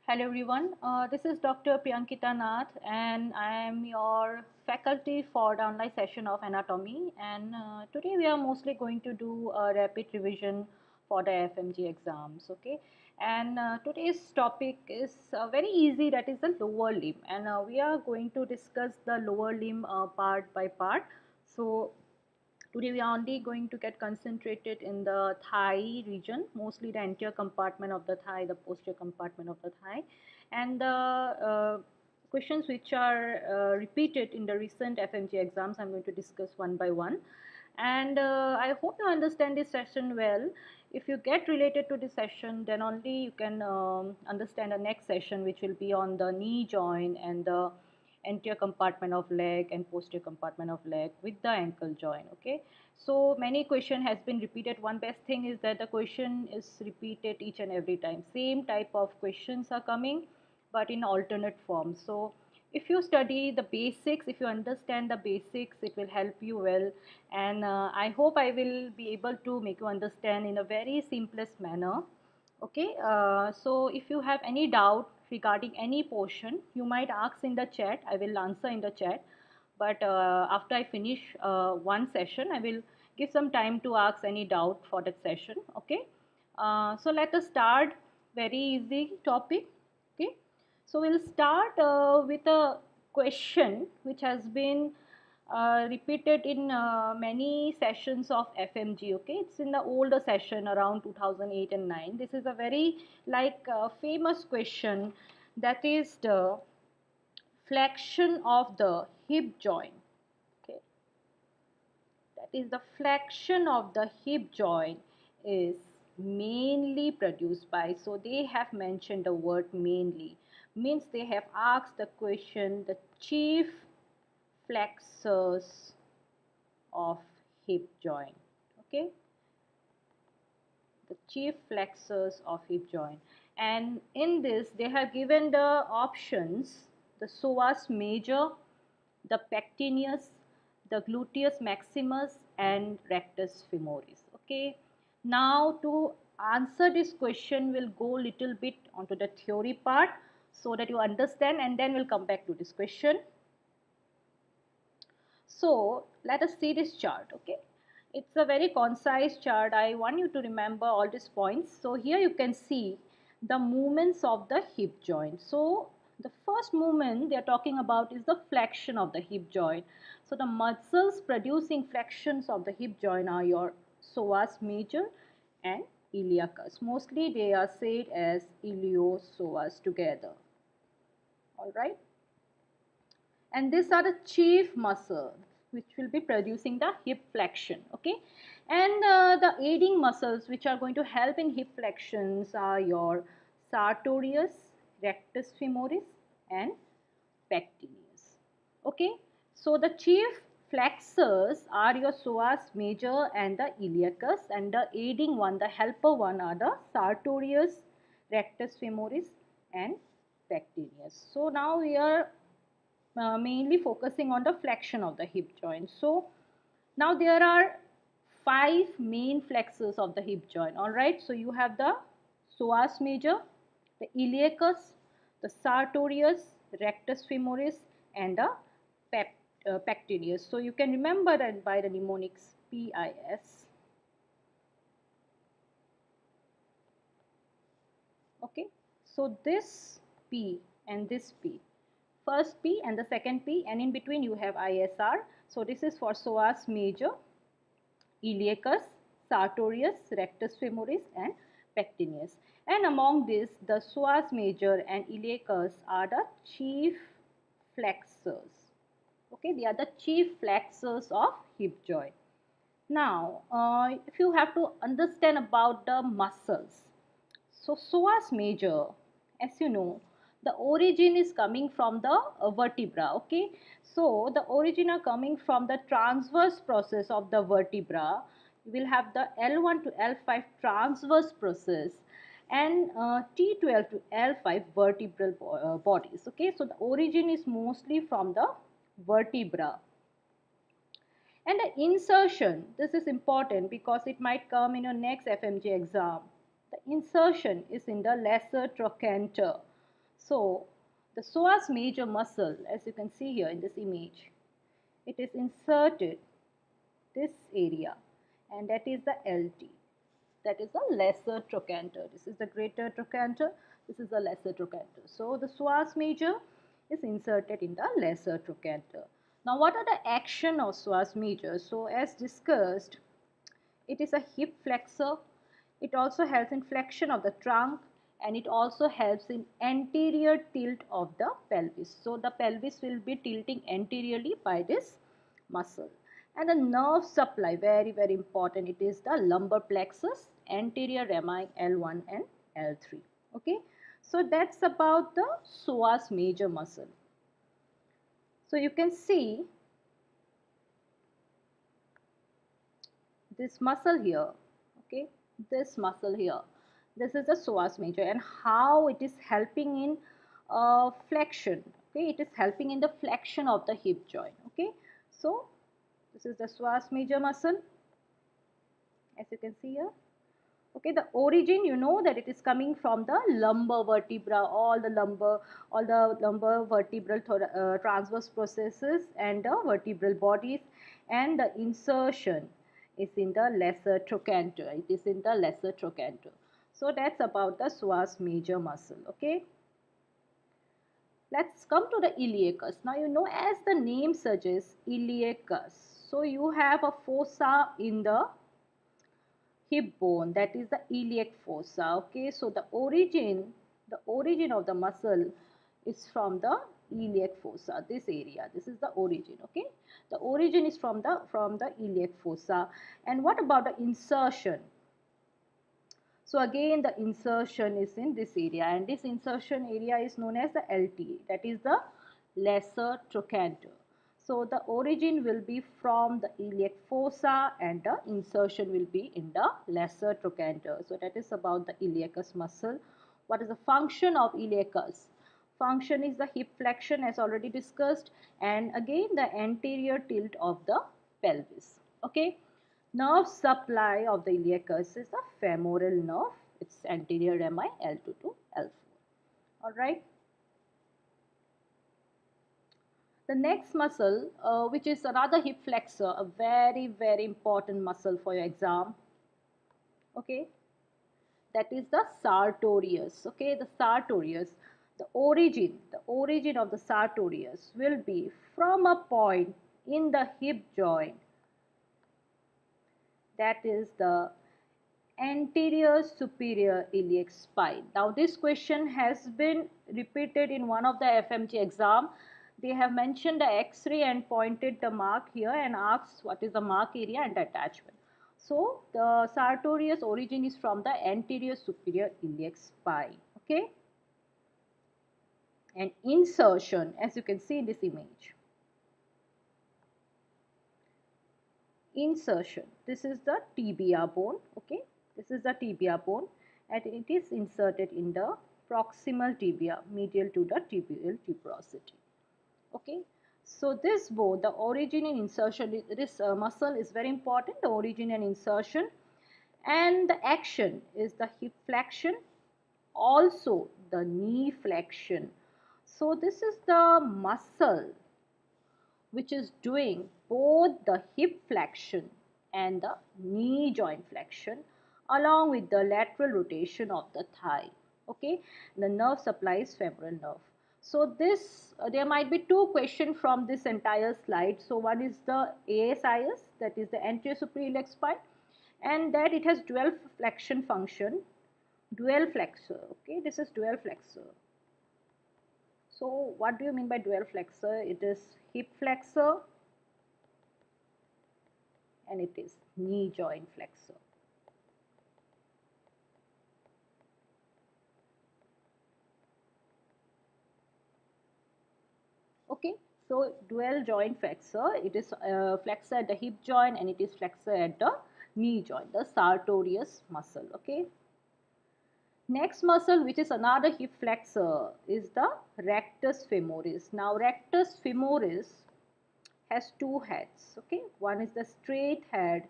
Hello everyone, this is Dr. Priyankita Nath and I am your faculty for the online session of anatomy, and today we are mostly going to do a rapid revision for the FMG exams. Okay, and today's topic is very easy, that is the lower limb, and we are going to discuss the lower limb part by part. So today we are only going to get concentrated in the thigh region, mostly the anterior compartment of the thigh, the posterior compartment of the thigh, and the questions which are repeated in the recent FMG exams I'm going to discuss one by one. And I hope you understand this session well. If you get related to this session, then only you can understand the next session, which will be on the knee joint and the anterior compartment of leg and posterior compartment of leg with the ankle joint. Okay, so many question has been repeated. One best thing is that the question is repeated each and every time. Same type of questions are coming, but in alternate form. So if you study the basics, if you understand the basics, it will help you well, and I hope I will be able to make you understand in a very simplest manner. Okay, so if you have any doubt regarding any portion, you might ask in the chat. I will answer in the chat, but after I finish one session, I will give some time to ask any doubt for that session. Okay, so let us start. Very easy topic. Okay, so we'll start with a question which has been repeated in many sessions of FMG. Okay, it's in the older session around 2008 and 9. This is a very famous question, that is the flexion of the hip joint. Okay, that is the flexion of the hip joint is mainly produced by, so they have mentioned the word mainly, means they have asked the question, the chief flexors of hip joint. Okay, the chief flexors of hip joint, and in this they have given the options: the psoas major, the pectineus, the gluteus maximus, and rectus femoris. Okay, now to answer this question, we'll go little bit onto the theory part so that you understand, and then we'll come back to this question. So let us see this chart. Okay, it's a very concise chart. I want you to remember all these points. So here you can see the movements of the hip joint. So the first movement they are talking about is the flexion of the hip joint. So the muscles producing flexions of the hip joint are your psoas major and iliacus. Mostly they are said as iliopsoas together. All right, and these are the chief muscles which will be producing the hip flexion. Okay, and the aiding muscles which are going to help in hip flexions are your sartorius, rectus femoris, and pectineus. Okay, so the chief flexors are your psoas major and the iliacus, and the aiding one, the helper one, are the sartorius, rectus femoris, and pectineus. So now we are mainly focusing on the flexion of the hip joint. So now there are 5 main flexors of the hip joint. All right, so you have the psoas major, the iliacus, the sartorius, rectus femoris, and the pectineus. So you can remember that by the mnemonics PIS. Okay, so this P and this P, first P and the second P, and in between you have ISR. So this is for psoas major, iliacus, sartorius, rectus femoris, and pectineus. And among this, the psoas major and iliacus are the chief flexors. Okay, they are the chief flexors of hip joint. Now, if you have to understand about the muscles, so psoas major, as you know, the origin is coming from the vertebra. Okay, so the origin are coming from the transverse process of the vertebra. You will have the L1 to L5 transverse process, and T12 to L5 vertebral bodies. Okay, so the origin is mostly from the vertebra. And the insertion, this is important because it might come in your next FMG exam. The insertion is in the lesser trochanter. So the psoas major muscle, as you can see here in this image, it is inserted this area, and that is the LT. That is the lesser trochanter. This is the greater trochanter. This is the lesser trochanter. So the psoas major is inserted in the lesser trochanter. Now what are the action of psoas major? So as discussed, it is a hip flexor. It also helps in flexion of the trunk, and it also helps in anterior tilt of the pelvis. So the pelvis will be tilting anteriorly by this muscle. And the nerve supply, very very important, it is the lumbar plexus, anterior rami L1 and L3. Okay, so that's about the psoas major muscle. So you can see this muscle here, okay, this muscle here, this is the psoas major, and how it is helping in flexion. Okay, it is helping in the flexion of the hip joint. Okay, so this is the psoas major muscle, as you can see here. Okay, the origin, you know that it is coming from the lumbar vertebra, all the lumbar vertebral transverse processes and the vertebral bodies, and the insertion is in the lesser trochanter. It is in the lesser trochanter. So that's about the psoas major muscle. Okay, let's come to the iliacus. Now you know, as the name suggests, iliacus. So you have a fossa in the hip bone, that is the iliac fossa. Okay, so the origin of the muscle is from the iliac fossa, this area, this is the origin. Okay, the origin is from the iliac fossa. And what about the insertion? So again, the insertion is in this area, and this insertion area is known as the LT, that is the lesser trochanter. So the origin will be from the iliac fossa, and the insertion will be in the lesser trochanter. So that is about the iliacus muscle. What is the function of iliacus? Function is the hip flexion, as already discussed, and again the anterior tilt of the pelvis. Okay. Nerve supply of the iliacus is the femoral nerve. It's anterior rami L2 to L4. Alright. The next muscle, which is another hip flexor, a very very important muscle for your exam. Okay, that is the sartorius. Okay, the sartorius. The origin of the sartorius will be from a point in the hip joint, that is the anterior superior iliac spine. Now this question has been repeated in one of the FMGE exam. They have mentioned the X-ray and pointed the mark here and asked what is the mark area and attachment. So the sartorius origin is from the anterior superior iliac spine. Okay, and insertion, as you can see in this image. Insertion, this is the tibia bone. Okay, this is the tibia bone, and it is inserted in the proximal tibia, medial to the tibial tuberosity. Okay, so this bone, the origin and insertion, this muscle is very important, the origin and insertion, and the action is the hip flexion, also the knee flexion. So this is the muscle which is doing both the hip flexion and the knee joint flexion, along with the lateral rotation of the thigh. Okay, the nerve supplies femoral nerve. So this, there might be two questions from this entire slide. So one is the ASIS, that is the anterior superior iliac spine, and that it has dual flexion function, dual flexor. Okay, this is dual flexor. So what do you mean by dual flexor? It is hip flexor and it is knee joint flexor. Okay, so dual joint flexor, it is flexor at the hip joint and it is flexor at the knee joint, the sartorius muscle. Okay. Next muscle, which is another hip flexor, is the rectus femoris. Now rectus femoris has two heads. Okay, one is the straight head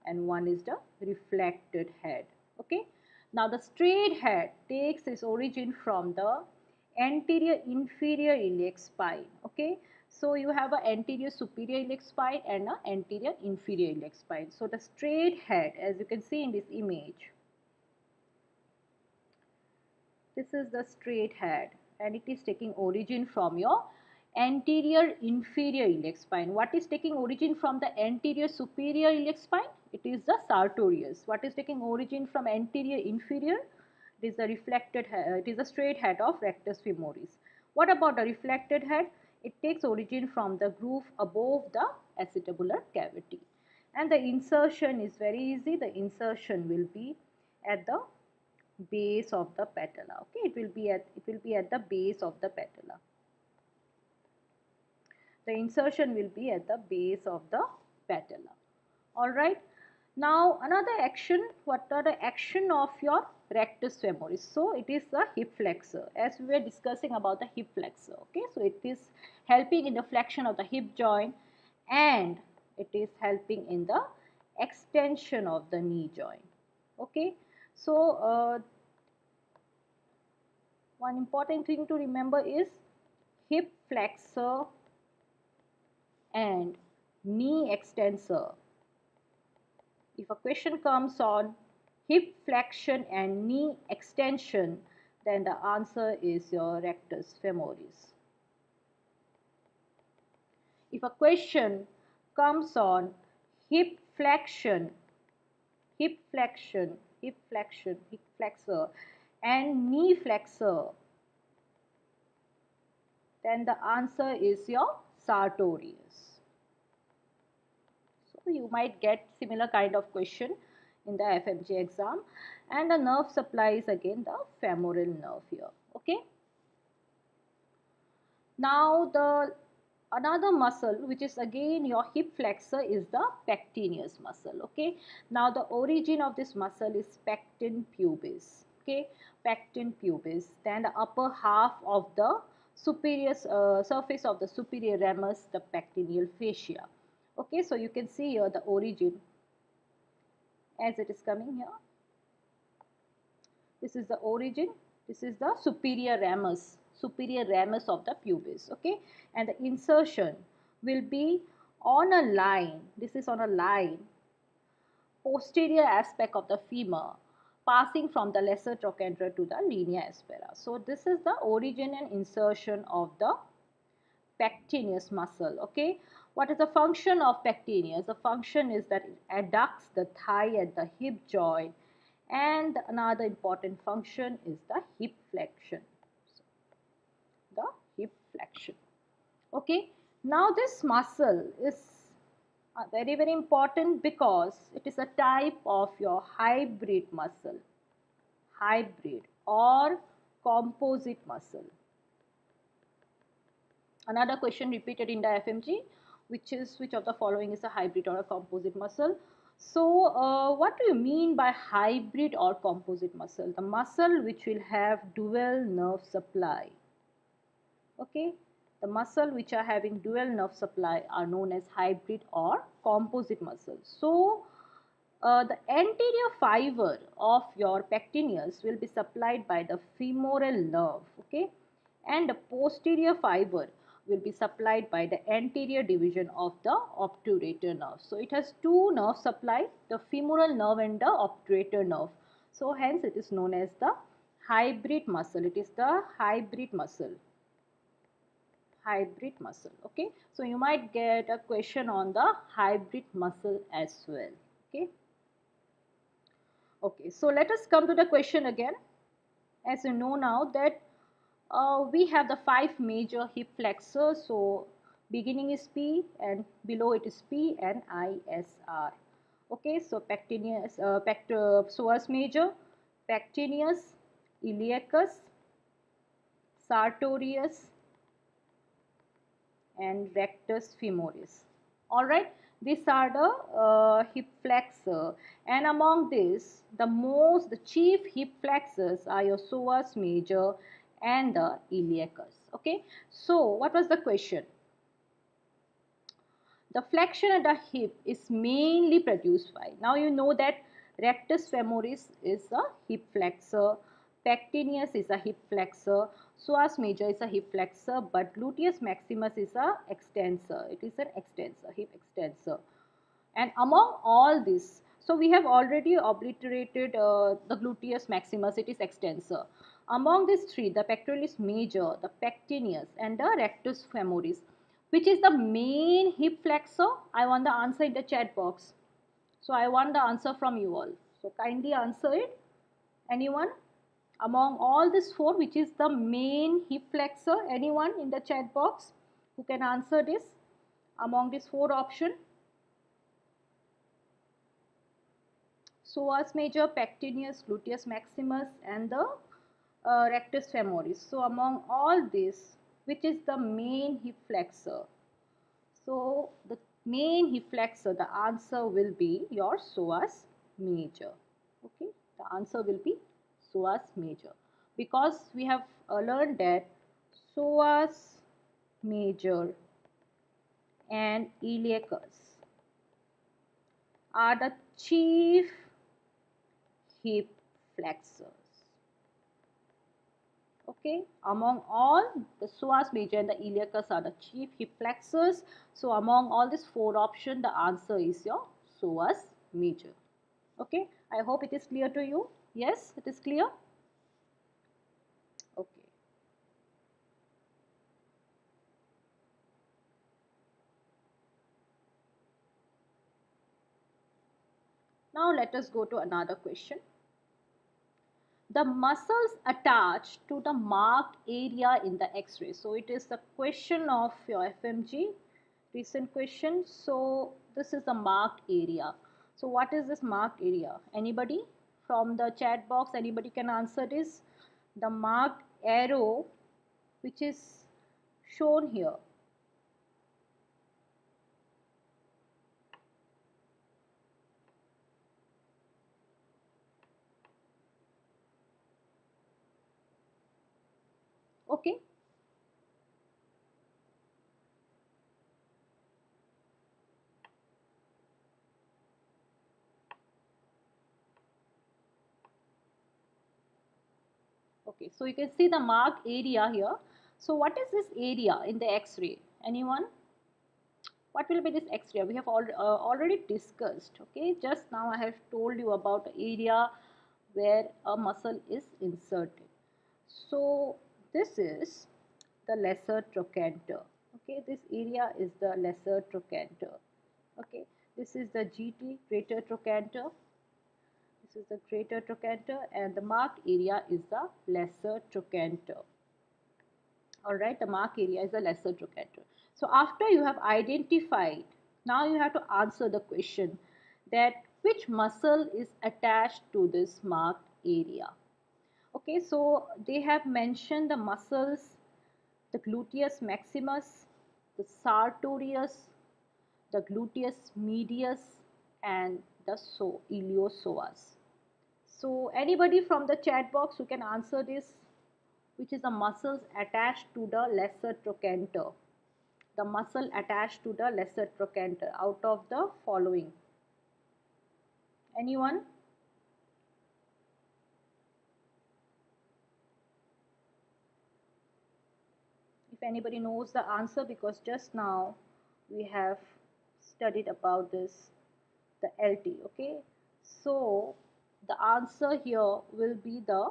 and one is the reflected head. Okay, now the straight head takes its origin from the anterior inferior iliac spine. Okay, so you have an anterior superior iliac spine and an anterior inferior iliac spine. So the straight head, as you can see in this image, this is the straight head and it is taking origin from your anterior inferior iliac spine. What is taking origin from the anterior superior iliac spine? It is the sartorius. What is taking origin from anterior inferior? It is the reflected head, it is the straight head of rectus femoris. What about the reflected head? It takes origin from the groove above the acetabular cavity. And the insertion is very easy. The insertion will be at the base of the patella. Okay, it will be at the base of the patella. The insertion will be at the base of the patella. All right. Now another action. What are the action of your rectus femoris? So it is the hip flexor, as we were discussing about the hip flexor. Okay, so it is helping in the flexion of the hip joint and it is helping in the extension of the knee joint. Okay, so one important thing to remember is hip flexor and knee extensor. If a question comes on hip flexion and knee extension, then the answer is your rectus femoris. If a question comes on hip flexion, hip flexor and knee flexor, then the answer is your sartorius. So you might get similar kind of question in the FMGE exam. And the nerve supply is again the femoral nerve here. Okay. Now the another muscle which is again your hip flexor is the pectineus muscle. Okay. Now the origin of this muscle is pecten pubis. Okay, pecten pubis. Then the upper half of the superior surface of the superior ramus, the pectineal fascia. Okay, so you can see here the origin as it is coming here. This is the origin. This is the superior ramus of the pubis. Okay, and the insertion will be on a line. This is on a line, posterior aspect of the femur, passing from the lesser trochanter to the linea aspera. So this is the origin and insertion of the pectineus muscle. Okay, what is the function of pectineus? The function is that it adducts the thigh at the hip joint, and another important function is the hip flexion. The hip flexion. Okay, now this muscle is very important because it is a type of your hybrid muscle, hybrid or composite muscle. Another question repeated in the FMG, which of the following is a hybrid or a composite muscle? So what do you mean by hybrid or composite muscle? The muscle which will have dual nerve supply. Okay, the muscle which are having dual nerve supply are known as hybrid or composite muscles. So the anterior fiber of your pectineus will be supplied by the femoral nerve. Okay, and the posterior fiber will be supplied by the anterior division of the obturator nerve. So it has two nerve supply, the femoral nerve and the obturator nerve. So hence it is known as the hybrid muscle. It is the hybrid muscle. Hybrid muscle. Okay, so you might get a question on the hybrid muscle as well. Okay. Okay, so let us come to the question again. As you know now that we have the 5 major hip flexors. So beginning is P and below it is P and ISR. Okay, so pectineus, psoas major, pectineus, iliacus, sartorius, and rectus femoris. All right, these are the hip flexor, and among this the chief hip flexors are your psoas major and the iliacus. Okay, so what was the question? The flexion at the hip is mainly produced by, now you know that rectus femoris is a hip flexor, pectineus is a hip flexor, psoas major is a hip flexor, but gluteus maximus is a extensor. It is an extensor, hip extensor. And among all this, so we have already obliterated the gluteus maximus, it is extensor. Among these three, the pectoralis major, the pectineus, and the rectus femoris, which is the main hip flexor? I want the answer in the chat box. So I want the answer from you all. So kindly answer it. Anyone? Among all these four, which is the main hip flexor? Anyone in the chat box who can answer this? Among these four options? Psoas major, pectineus, gluteus maximus, and the rectus femoris. So among all this, which is the main hip flexor? So the main hip flexor, the answer will be your psoas major. Okay, the answer will be psoas major, because we have learned that psoas major and iliacus are the chief hip flexors. Okay, among all, the psoas major and the iliacus are the chief hip flexors. So among all these four options, the answer is your psoas major. Okay, I hope it is clear to you. Yes, it is clear. Okay. Now let us go to another question. The muscles attached to the marked area in the X-ray. So it is the question of your FMG, recent question. So this is the marked area. So what is this marked area? Anybody from the chat box? Anybody can answer this? The marked arrow which is shown here. Okay. Okay, so you can see the marked area here. So what is this area in the X-ray? Anyone? What will be this X-ray? We have already discussed. Okay, just now I have told you about the area where a muscle is inserted. So this is the lesser trochanter. Okay, this area is the lesser trochanter. Okay, this is the GT, greater trochanter. This is the greater trochanter, and the marked area is the lesser trochanter. Alright, the mark area is the lesser trochanter. So after you have identified, now you have to answer the question that which muscle is attached to this marked area. Okay, so they have mentioned the muscles, the gluteus maximus, the sartorius, the gluteus medius, and the iliopsoas. So anybody from the chat box who can answer this, which is the muscles attached to the lesser trochanter. The muscle attached to the lesser trochanter out of the following. Anyone? If anybody knows the answer, because just now we have studied about this, the LT. Okay, so the answer here will be the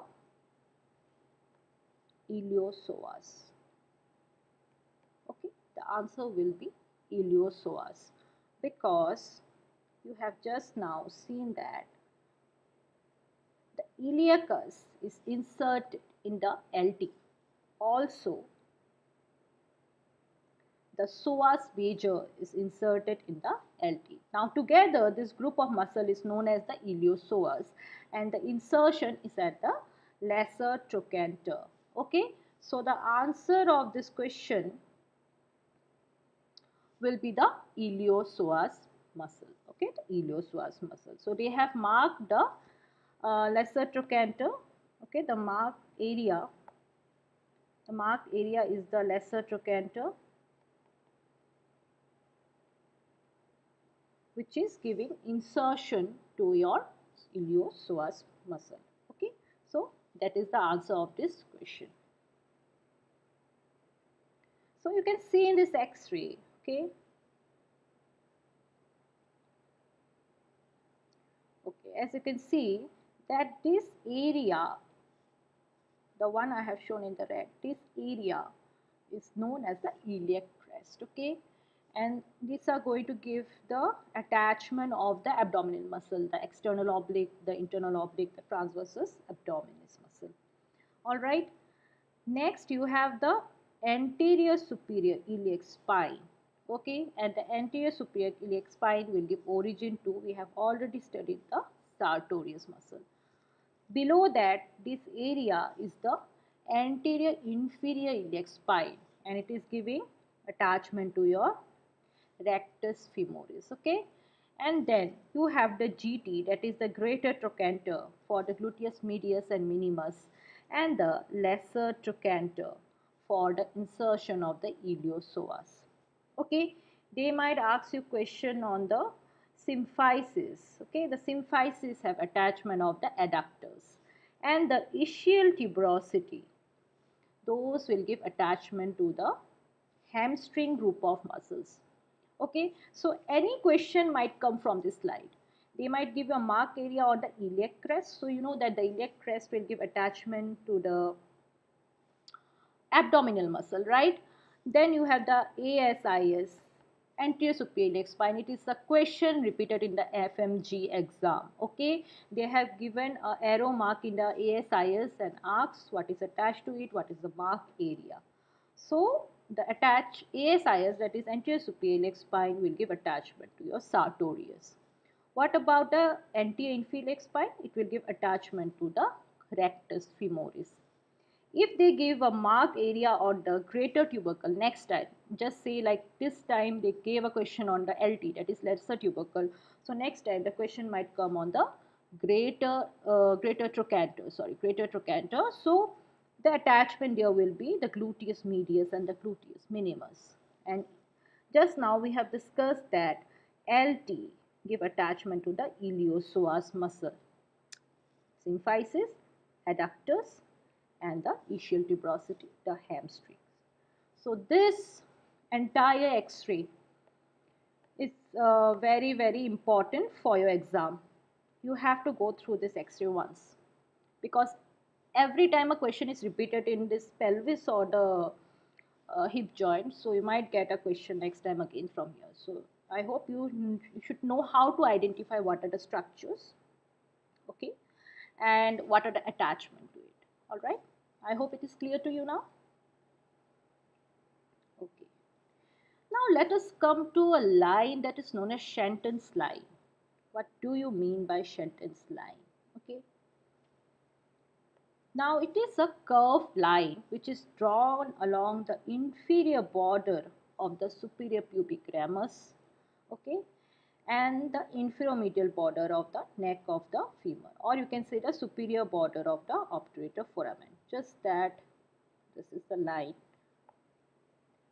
iliopsoas. Okay, the answer will be iliopsoas, because you have just now seen that the iliacus is inserted in the LT. Also, the psoas major is inserted in the LT. Now together this group of muscle is known as the iliopsoas, and the insertion is at the lesser trochanter. Okay, so the answer of this question will be the iliopsoas muscle. Okay, the iliopsoas muscle. So they have marked the lesser trochanter. Okay, the marked area is the lesser trochanter, which is giving insertion to your iliopsoas muscle. Okay, so That is the answer of this question. So you can see in this X-ray, okay. Okay, as you can see that this area, the one I have shown in the red, this area is known as the iliac crest, okay. And these are going to give the attachment of the abdominal muscle, the external oblique, the internal oblique, the transversus abdominis muscle. All right. Next, you have the anterior superior iliac spine. Okay, and the anterior superior iliac spine will give origin to, we have already studied the sartorius muscle. Below that, this area is the anterior inferior iliac spine, and it is giving attachment to your rectus femoris. Okay, and then you have the GT, that is the greater trochanter for the gluteus medius and minimus, and the lesser trochanter for the insertion of the iliopsoas. Okay, they might ask you question on the symphysis. Okay, the symphysis have attachment of the adductors, and the ischial tuberosity, those will give attachment to the hamstring group of muscles. Okay, so any question might come from this slide. They might give a mark area on the iliac crest, so you know that the iliac crest will give attachment to the abdominal muscle, right? Then you have the ASIS, anterior superior iliac spine. It is a question repeated in the FMGE exam. Okay, they have given a arrow mark in the ASIS and asks what is attached to it, what is the mark area. So the attached ASIS, that is anterior superior iliac spine, will give attachment to your sartorius. What about the anterior inferior iliac spine? It will give attachment to the rectus femoris. If they give a mark area on the greater tubercle next time, just say like this time they gave a question on the LT, that is lesser tubercle. So next time the question might come on the greater trochanter, greater trochanter. So the attachment there will be the gluteus medius and the gluteus minimus. And just now we have discussed that LT give attachment to the iliopsoas muscle, symphysis, adductors, and the ischial tuberosity, the hamstrings. So this entire X-ray is very important for your exam. You have to go through this X-ray once, because every time a question is repeated in this pelvis or the hip joint, so you might get a question next time again from here. So I hope you should know how to identify what are the structures, okay, and what are the attachment to it. All right, I hope it is clear to you now. Okay, now let us come to a line that is known as Shenton's line. What do you mean by Shenton's line? Okay, now it is a curved line which is drawn along the inferior border of the superior pubic ramus, okay, and the inferior-medial border of the neck of the femur, or you can say the superior border of the obturator foramen. Just that this is the line.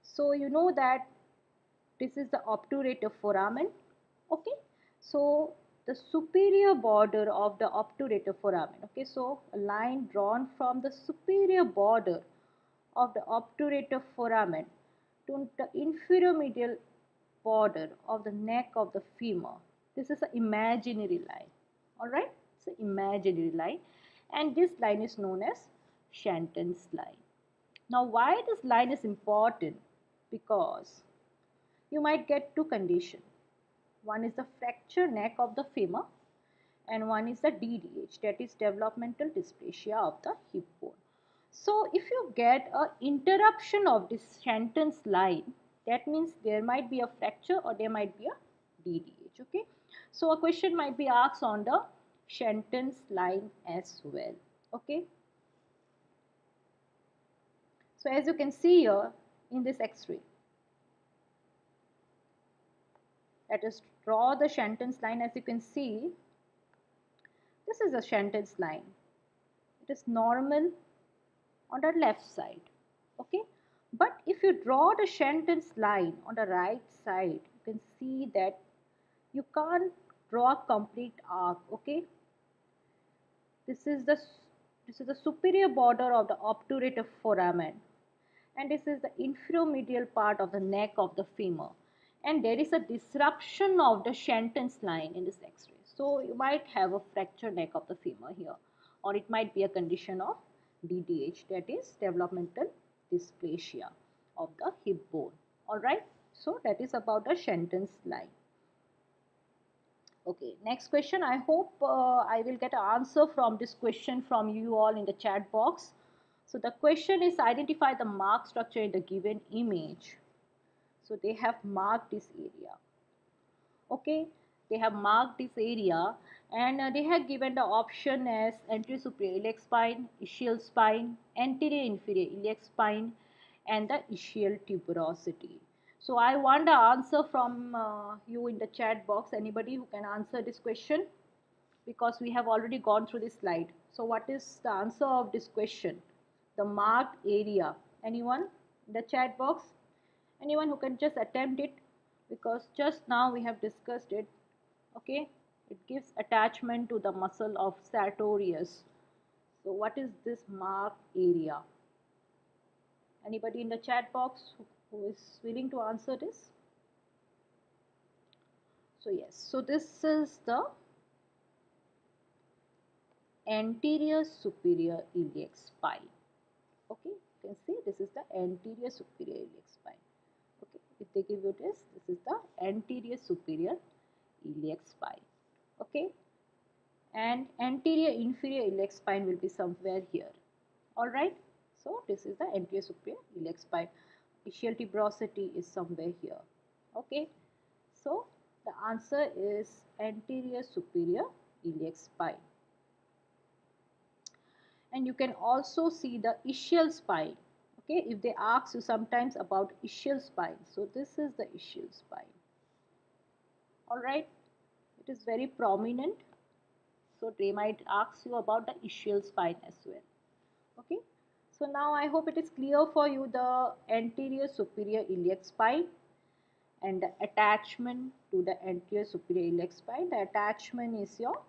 So you know that this is the obturator foramen, okay. So the superior border of the obturator foramen, okay. So a line drawn from the superior border of the obturator foramen to the inferior medial border of the neck of the femur. This is an imaginary line. All right, it's an imaginary line, and this line is known as Shenton's line. Now, why this line is important? Because you might get two conditions. One is the fractured neck of the femur, and one is the DDH, that is developmental dysplasia of the hip bone. So if you get an interruption of this Shenton's line, that means there might be a fracture or there might be a DDH. Okay, so a question might be asked on the Shenton's line as well. Okay, so as you can see here in this X-ray, let us draw the Shenton's line. As you can see, this is a Shenton's line. It is normal on the left side, okay. But if you draw the Shenton's line on the right side, you can see that you can't draw a complete arc, okay. This is the This is the superior border of the obturator foramen, and this is the inferior part of the neck of the femur, and there is a disruption of the Shenton's line in this x-ray. So you might have a fractured neck of the femur here, or it might be a condition of DDH, that is developmental dysplasia of the hip bone. Alright, so that is about the Shenton's line. Okay, next question. I hope I will get an answer from this question from you all in the chat box. So the question is, identify the mark structure in the given image. So they have marked this area. Okay, they have marked this area, and they have given the option as anterior superior iliac spine, ischial spine, anterior inferior iliac spine, and the ischial tuberosity. So I want the answer from you in the chat box. Anybody who can answer this question, because we have already gone through this slide. So what is the answer of this question? The marked area. Anyone in the chat box? Anyone who can just attempt it, because just now we have discussed it. Okay, it gives attachment to the muscle of sartorius. So what is this marked area? Anybody in the chat box who is willing to answer this? So yes, so this is the anterior superior iliac spine. Okay, you can see this is the anterior superior iliac spine. Okay, if they give you this is the anterior superior iliac spine. Okay, and anterior inferior iliac spine will be somewhere here. All right, so this is the anterior superior iliac spine. Ischial tuberosity is somewhere here. Okay, so the answer is anterior superior iliac spine. And you can also see the ischial spine. Okay, if they ask you sometimes about ischial spine, so this is the ischial spine. All right, it is very prominent, so they might ask you about the ischial spine as well. Okay, so now I hope it is clear for you the anterior superior iliac spine and the attachment to the anterior superior iliac spine. The attachment is your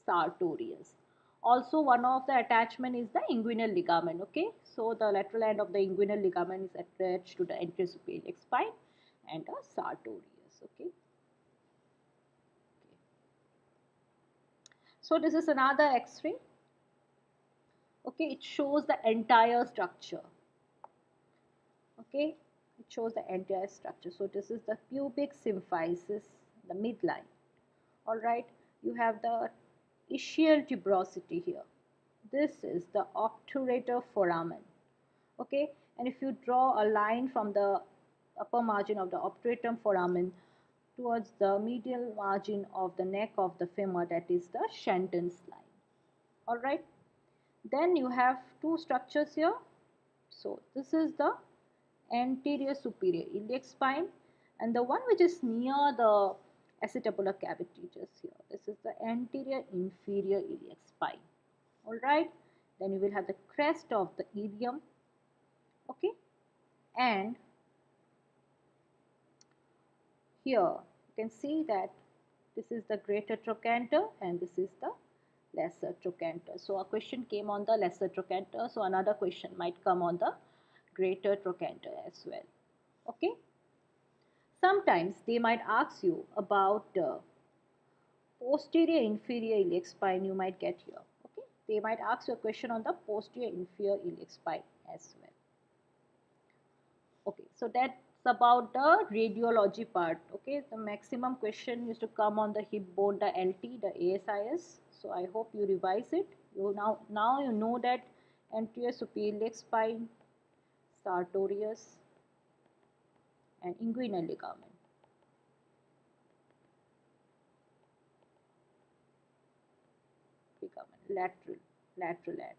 sartorius. Also, one of the attachment is the inguinal ligament. Okay, so the lateral end of the inguinal ligament is attached to the anterior superior iliac spine and the sartorius. Okay. So this is another X-ray. Okay, it shows the entire structure. Okay, it shows the entire structure. So this is the pubic symphysis, the midline. All right, you have the ischial tuberosity here. This is the obturator foramen. Okay, and if you draw a line from the upper margin of the obturator foramen towards the medial margin of the neck of the femur, that is the Shenton's line. All right, then you have two structures here. So this is the anterior superior iliac spine, and the one which is near the acetabular cavity just here, this is the anterior inferior iliac spine. All right, then you will have the crest of the ilium. Okay, and here you can see that this is the greater trochanter and this is the lesser trochanter. So a question came on the lesser trochanter, so another question might come on the greater trochanter as well. Okay, sometimes they might ask you about posterior inferior iliac spine. You might get here. Okay, they might ask you a question on the posterior inferior iliac spine as well. Okay, so that's about the radiology part. Okay, the maximum question used to come on the hip bone, the LT, the ASIS. So I hope you revise it. You now you know that anterior superior iliac spine, sartorius, and inguinal ligament. Lateral end.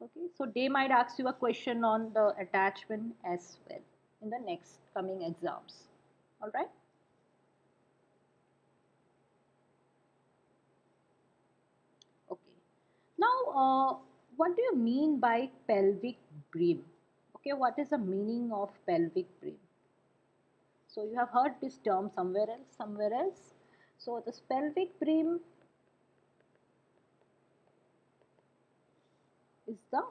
Okay, so they might ask you a question on the attachment as well in the next coming exams. All right. Okay. Now, what do you mean by pelvic brim? Okay, what is the meaning of pelvic brim? So you have heard this term somewhere else. So this pelvic brim is the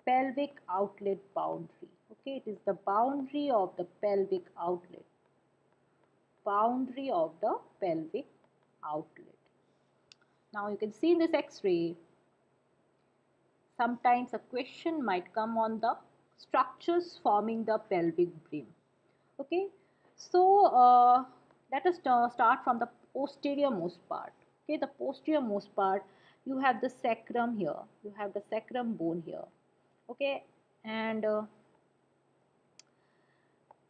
pelvic outlet boundary. Okay, it is the boundary of the pelvic outlet. Boundary of the pelvic outlet. Now you can see in this X-ray, sometimes a question might come on the structures forming the pelvic brim. Okay, so let us start from the posterior most part. Okay, the posterior most part, you have the sacrum here, you have the sacrum bone here. Okay, and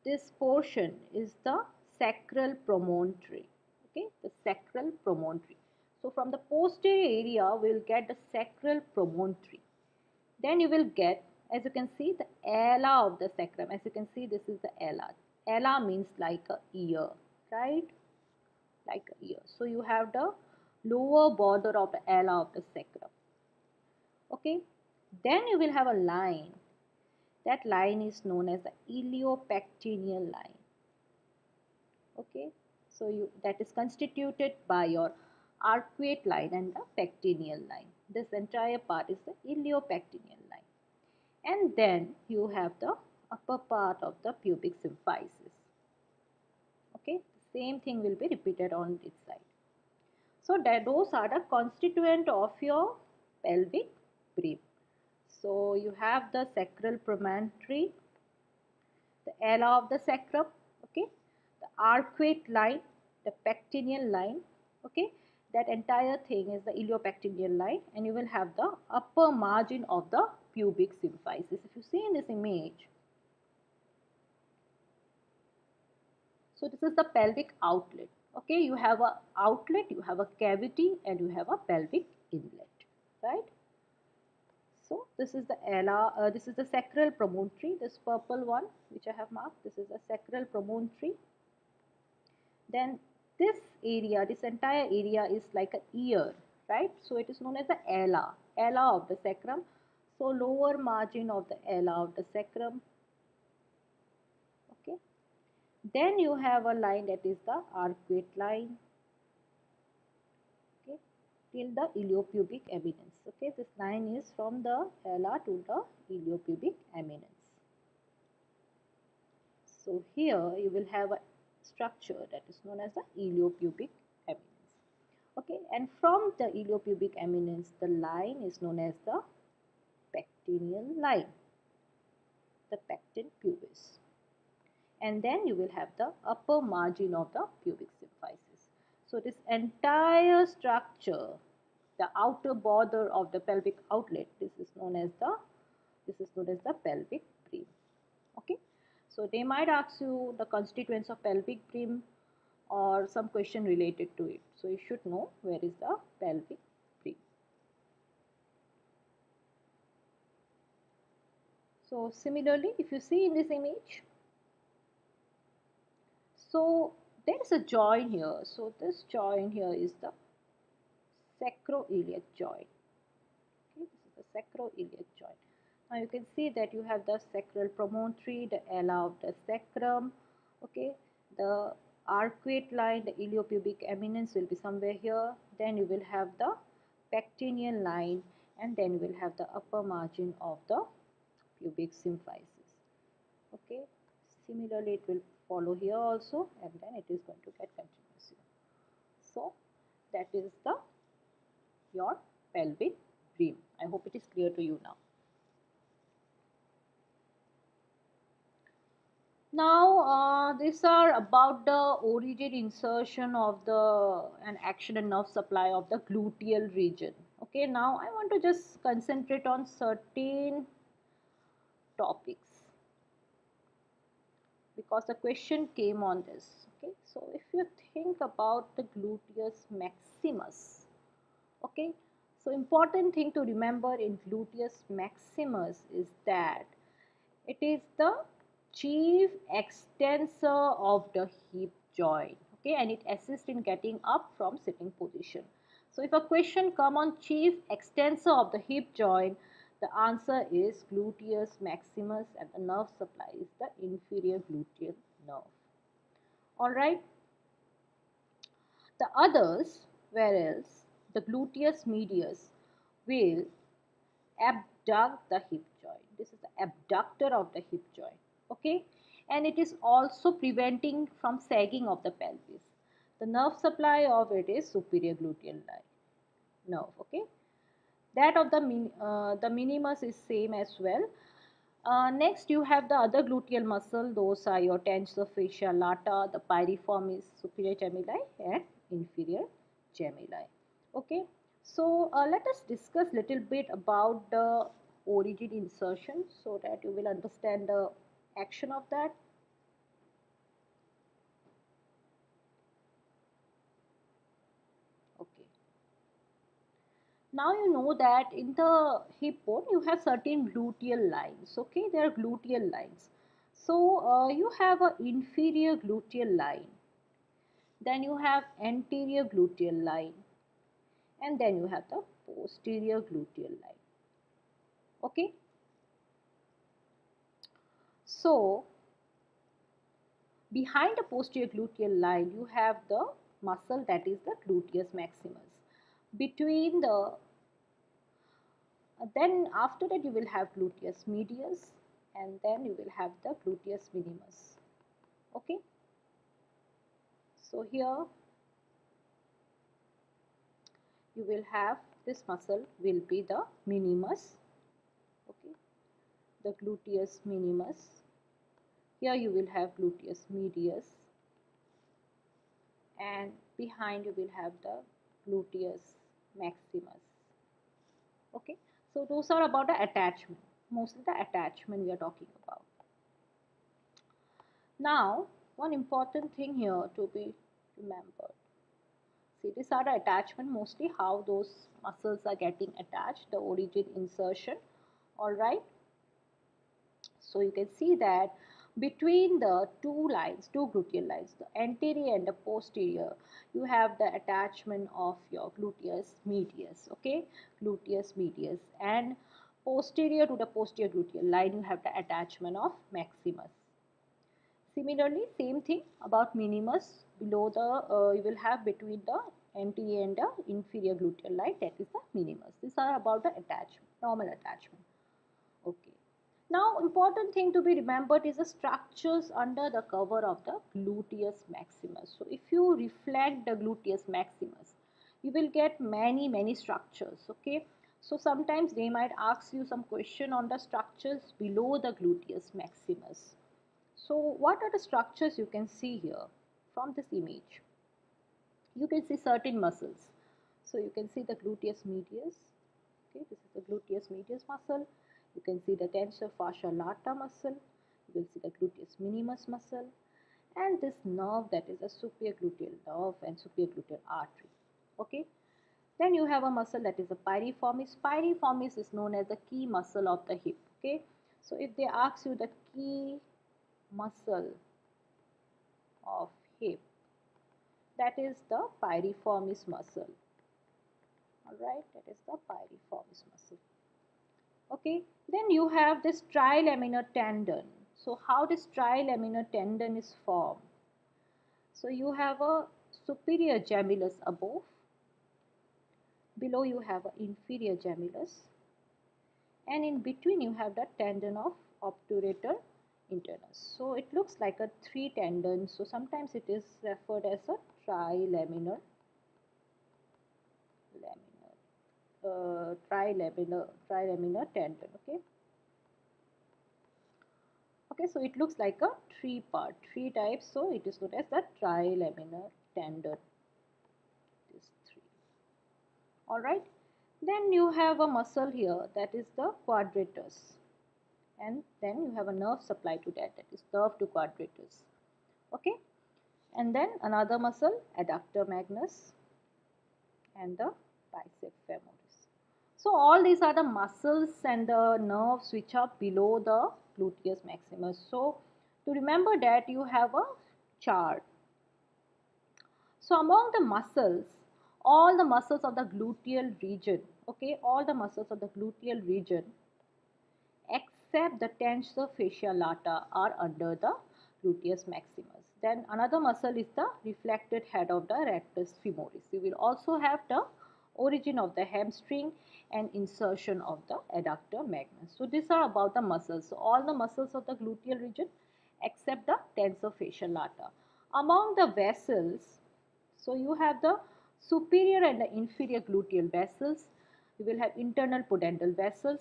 this portion is the sacral promontory. Okay, the sacral promontory. So from the posterior area we will get the sacral promontory. Then you will get, as you can see, the ala of the sacrum. As you can see, this is the ala. Ala means like a ear, right? Like a ear. So you have the lower border of the ala of the sacrum. Okay. Then you will have a line. That line is known as the iliopectineal line. Okay. So that is constituted by your arcuate line and the pectineal line. This entire part is the iliopectineal line. And then you have the upper part of the pubic symphysis. Okay, same thing will be repeated on this side. So those are the constituent of your pelvic brim. So you have the sacral promontory, the ala of the sacrum, okay, the arcuate line, the pectineal line, okay. That entire thing is the iliopectineal line, and you will have the upper margin of the pubic symphysis. If you see in this image, so this is the pelvic outlet. Okay, you have a outlet, you have a cavity, and you have a pelvic inlet, right? So this is the ala, this is the sacral promontory, this purple one which I have marked. This is the sacral promontory. Then this area, this entire area is like an ear, right? So it is known as the ala of the sacrum. So lower margin of the ala of the sacrum. Okay. Then you have a line that is the arcuate line. Okay, till the iliopubic eminence. Okay, this line is from the ala to the iliopubic eminence. So here you will have a structure that is known as the iliopubic eminence. Okay, and from the iliopubic eminence, the line is known as the pectineal line, the pecten pubis. And then you will have the upper margin of the pubic symphysis. So this entire structure, the outer border of the pelvic outlet, this is known as the pelvic brim. Okay, so they might ask you the constituents of pelvic brim or some question related to it. So you should know where is the pelvic brim. So similarly, if you see in this image, so there is a joint here. So this joint here is the sacroiliac joint. Okay, this is the sacroiliac joint. Now you can see that you have the sacral promontory, the ala of the sacrum. Okay, the arcuate line, the iliopubic eminence will be somewhere here. Then you will have the pectineal line, and then you will have the upper margin of the pubic symphysis. Okay, similarly it will follow here also, and then it is going to get continuous here. So that is your pelvic brim. I hope it is clear to you now. Now these are about the origin, insertion of and action and nerve supply of the gluteal region. Okay, now I want to just concentrate on certain topics because the question came on this. Okay, so if you think about the gluteus maximus, okay, so important thing to remember in gluteus maximus is that it is the chief extensor of the hip joint, okay, and it assists in getting up from sitting position. So if a question come on chief extensor of the hip joint, the answer is gluteus maximus, and the nerve supply is the inferior gluteal nerve. All right. The others, whereas the gluteus medius will abduct the hip joint. This is the abductor of the hip joint. Okay, and it is also preventing from sagging of the pelvis. The nerve supply of it is superior gluteal nerve. Okay, that of the minimus is same as well. Next, you have the other gluteal muscle. Those are your tensor fascia lata, the piriformis superior gemini, and inferior gemini. Okay, so let us discuss little bit about the origin insertion so that you will understand the action of that. Okay. Now you know that in the hip bone you have certain gluteal lines. Okay, there are gluteal lines. So you have an inferior gluteal line, then you have anterior gluteal line, and then you have the posterior gluteal line. Okay, so behind the posterior gluteal line you have the muscle that is the gluteus maximus. Between the then after that you will have gluteus medius, and then you will have the gluteus minimus. Okay, so here you will have this muscle will be the minimus. Okay, the gluteus minimus. Here you will have gluteus medius, and behind you will have the gluteus maximus. Okay, so those are about the attachment, mostly the attachment we are talking about. Now, one important thing here to be remembered. See, these are the attachment, mostly how those muscles are getting attached, the origin insertion. Alright. So you can see that between the two lines, two gluteal lines, the anterior and the posterior, you have the attachment of your gluteus medius. Okay, gluteus medius, and posterior to the posterior gluteal line, you have the attachment of maximus. Similarly, same thing about minimus. Below the you will have between the anterior and the inferior gluteal line, that is the minimus. These are about the attachment, normal attachment. Okay. Now, important thing to be remembered is the structures under the cover of the gluteus maximus. So, if you reflect the gluteus maximus, you will get many structures. Okay. So, sometimes they might ask you some question on the structures below the gluteus maximus. So what are the structures you can see here from this image? You can see certain muscles. So you can see the gluteus medius. Okay, this is the gluteus medius muscle. You can see the tensor fascia lata muscle. You will see the gluteus minimus muscle, and this nerve that is a superior gluteal nerve and superior gluteal artery. Okay. Then you have a muscle that is a piriformis. Piriformis is known as the key muscle of the hip. Okay. So if they ask you the key muscle of hip, that is the piriformis muscle. Alright, that is the piriformis muscle. Okay, then you have this trilaminar tendon. So how this trilaminar tendon is formed? So you have a superior gemellus above, below you have an inferior gemellus, and in between you have the tendon of obturator internus. So it looks like a three tendons. So sometimes it is referred as a trilaminar tendon. Okay. Okay, so it looks like a three types. So it is known as the trilaminar tendon. These three. All right. Then you have a muscle here, that is the quadratus, and then you have a nerve supply to that, that is nerve to quadratus. Okay, and then another muscle, adductor magnus, and the bicep femoris. So all these are the muscles and the nerves which are below the gluteus maximus. So to remember that, you have a chart. So among the muscles, all the muscles of the gluteal region, okay, all the muscles of the gluteal region except the tensor fascia lata are under the gluteus maximus. Then another muscle is the reflected head of the rectus femoris. You will also have the origin of the hamstring, and insertion of the adductor magnus. So these are about the muscles. So all the muscles of the gluteal region except the tensor fascial lata. Among the vessels, so you have the superior and the inferior gluteal vessels. You will have internal pudendal vessels.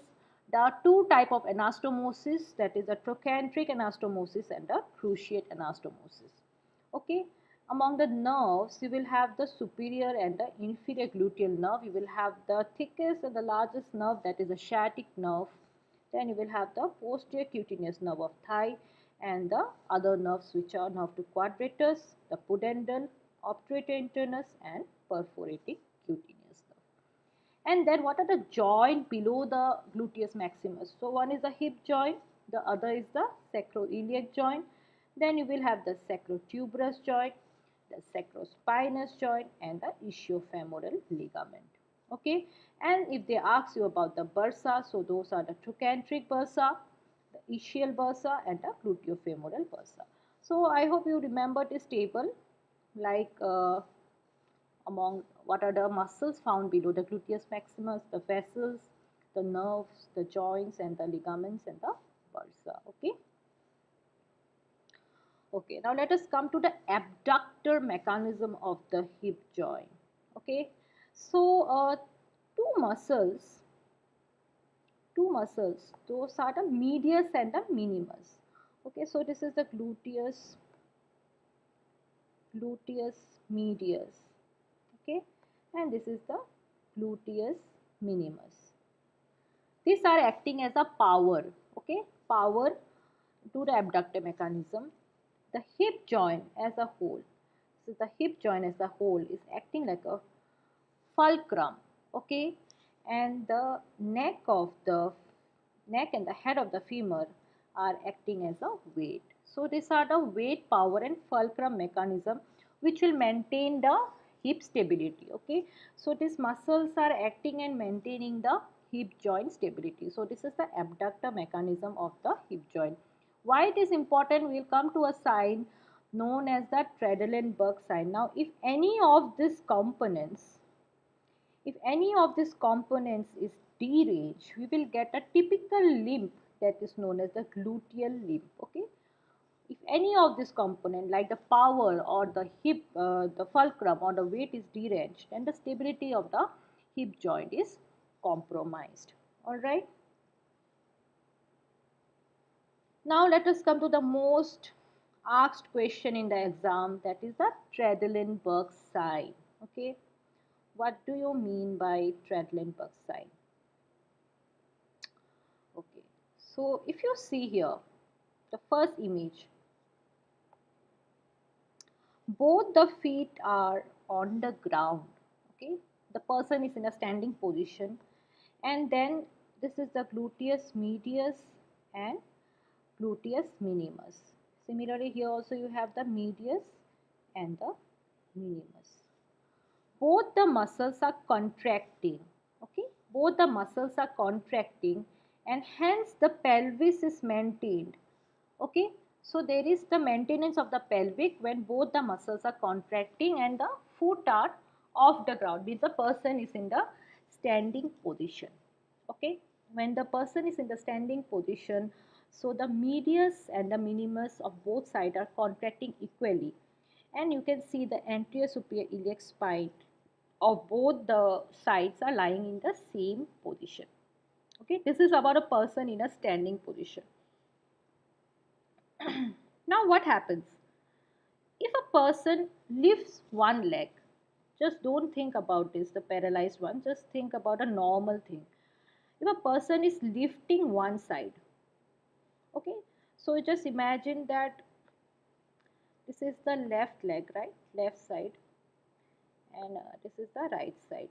There are two types of anastomosis, that is the trochanteric anastomosis and the cruciate anastomosis. Okay. Among the nerves, you will have the superior and the inferior gluteal nerve. You will have the thickest and the largest nerve, that is the sciatic nerve. Then you will have the posterior cutaneous nerve of thigh and the other nerves which are nerve to quadratus, the pudendal, obturator internus and perforating cutaneous nerve. And then what are the joint below the gluteus maximus? So one is the hip joint, the other is the sacroiliac joint. Then you will have the sacrotuberous joint, the sacrospinous joint and the ischiofemoral ligament. Okay, and if they ask you about the bursa, so those are the trochanteric bursa, the ischial bursa and the gluteofemoral bursa. So I hope you remember this table, like among what are the muscles found below the gluteus maximus, the vessels, the nerves, the joints and the ligaments and the bursa. Okay. Okay, now let us come to the abductor mechanism of the hip joint. Okay, so two muscles, those are the medius and the minimus. Okay, so this is the gluteus medius. Okay, and this is the gluteus minimus. These are acting as a power. Okay, power to the abductor mechanism. The hip joint as a whole, so the hip joint as a whole is acting like a fulcrum, okay, and the neck and the head of the femur are acting as a weight. So these are the weight, power and fulcrum mechanism which will maintain the hip stability. Okay, so these muscles are acting and maintaining the hip joint stability. So this is the abductor mechanism of the hip joint. Why it is important? We will come to a sign known as the Trendelenburg sign. Now, if any of these components is deranged, we will get a typical limp that is known as the gluteal limp. Okay. If any of this component like the power or the hip, the fulcrum or the weight is deranged, then the stability of the hip joint is compromised. Alright. Now let us come to the most asked question in the exam, that is the Trendelenburg sign. Okay, what do you mean by Trendelenburg sign? Okay, so if you see here the first image, both the feet are on the ground. Okay, the person is in a standing position, and then this is the gluteus medius and gluteus minimus. Similarly, here also you have the medius and the minimus. Both the muscles are contracting. Okay, both the muscles are contracting, and hence the pelvis is maintained. Okay, so there is the maintenance of the pelvic when both the muscles are contracting and the foot are off the ground, means the person is in the standing position. Okay, when the person is in the standing position, so the medius and the minimus of both sides are contracting equally, and you can see the anterior superior iliac spine of both the sides are lying in the same position. Okay, this is about a person in a standing position. Now what happens? If a person lifts one leg, just don't think about this, the paralyzed one, just think about a normal thing. If a person is lifting one side, okay, so just imagine that this is the left leg, right, left side, and this is the right side.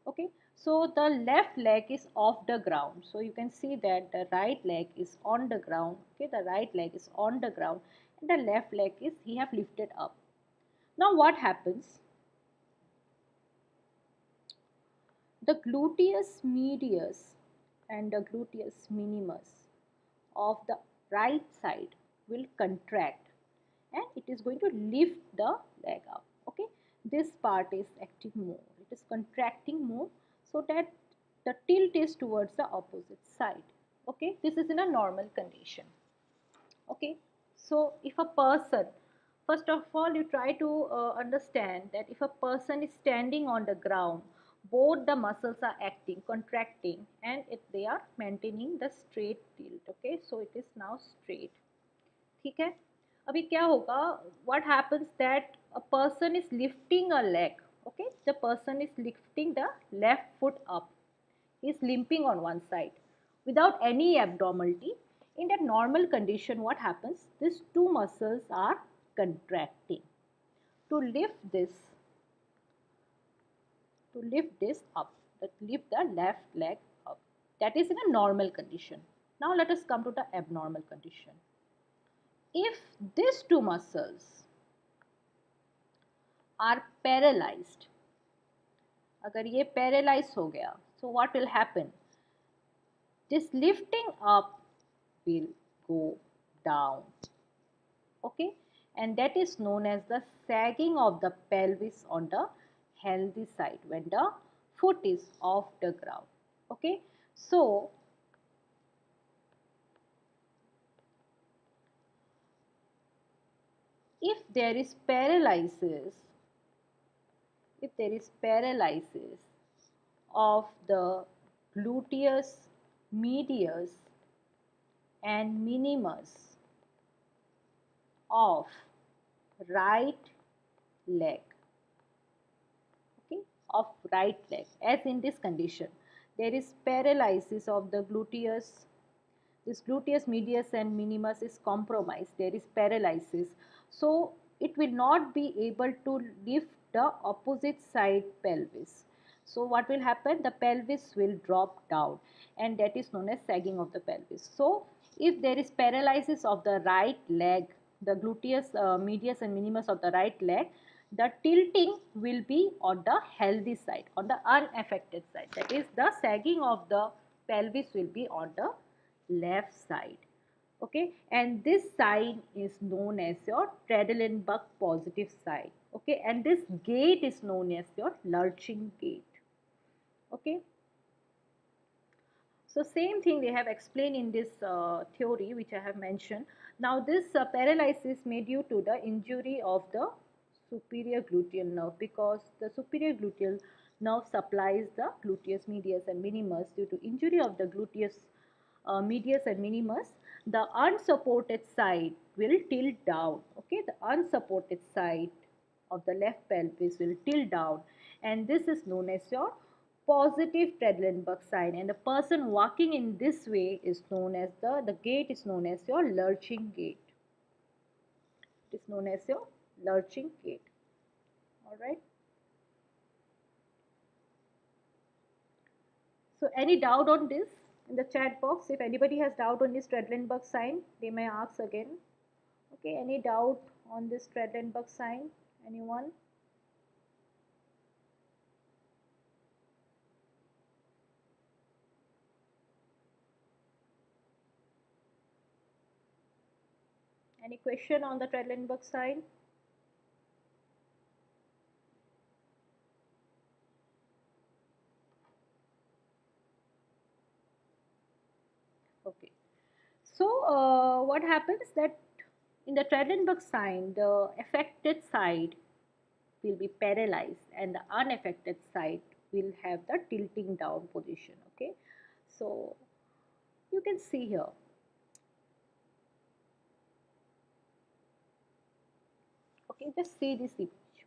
Okay, so the left leg is off the ground, so you can see that the right leg is on the ground. Okay, the right leg is on the ground and the left leg is he have lifted up. Now what happens? The gluteus medius and the gluteus minimus of the right side will contract and it is going to lift the leg up. Okay, this part is acting more. It is contracting more so that the tilt is towards the opposite side. Okay, this is in a normal condition. Okay, so if a person, first of all, you try to understand that if a person is standing on the ground, both the muscles are acting, contracting, and if they are maintaining the straight tilt. Okay, so it is now straight. ठीक है, अभी क्या होगा, what happens that a person is lifting a leg. Okay, the person is lifting the left foot up, he is limping on one side without any abnormality. In that normal condition, what happens, these two muscles are contracting to lift this up, lift the left leg up. That is in a normal condition. Now let us come to the abnormal condition. If these two muscles are paralyzed, अगर ये paralyzed हो गया, so what will happen? This lifting up will go down. Okay, and that is known as the sagging of the pelvis on the healthy side when the foot is off the ground. Okay, so if there is paralysis of the gluteus medius and minimus of right leg, okay, of right leg, as in this condition there is paralysis of the gluteus, this gluteus medius and minimus is compromised, there is paralysis, so it will not be able to lift the opposite side pelvis. So what will happen, the pelvis will drop down, and that is known as sagging of the pelvis. So if there is paralysis of the right leg, the gluteus medius and minimus of the right leg, the tilting will be on the healthy side, on the unaffected side, that is the sagging of the pelvis will be on the left side. Okay, and this sign is known as your Trendelenburg positive side. Okay, and this gait is known as your lurching gait. Okay, so same thing they have explained in this theory which I have mentioned. Now this paralysis may due to the injury of the superior gluteal nerve, because the superior gluteal nerve supplies the gluteus medius and minimus. Due to injury of the gluteus medius and minimus, the unsupported side will tilt down. Okay, the unsupported side of the left pelvis will tilt down, and this is known as your positive Trendelenburg sign, and the person walking in this way is known as the gait is known as your lurching gait. It is known as your lurching gait. All right. So any doubt on this in the chat box? If anybody has doubt on this Trendelenburg sign, they may ask again. Okay, any doubt on this Trendelenburg sign? Anyone? Any question on the Trendelenburg sign? Okay. So what happens that in the Trendelenburg sign, the affected side will be paralyzed and the unaffected side will have the tilting down position. Okay. So you can see here. Okay, just see this image.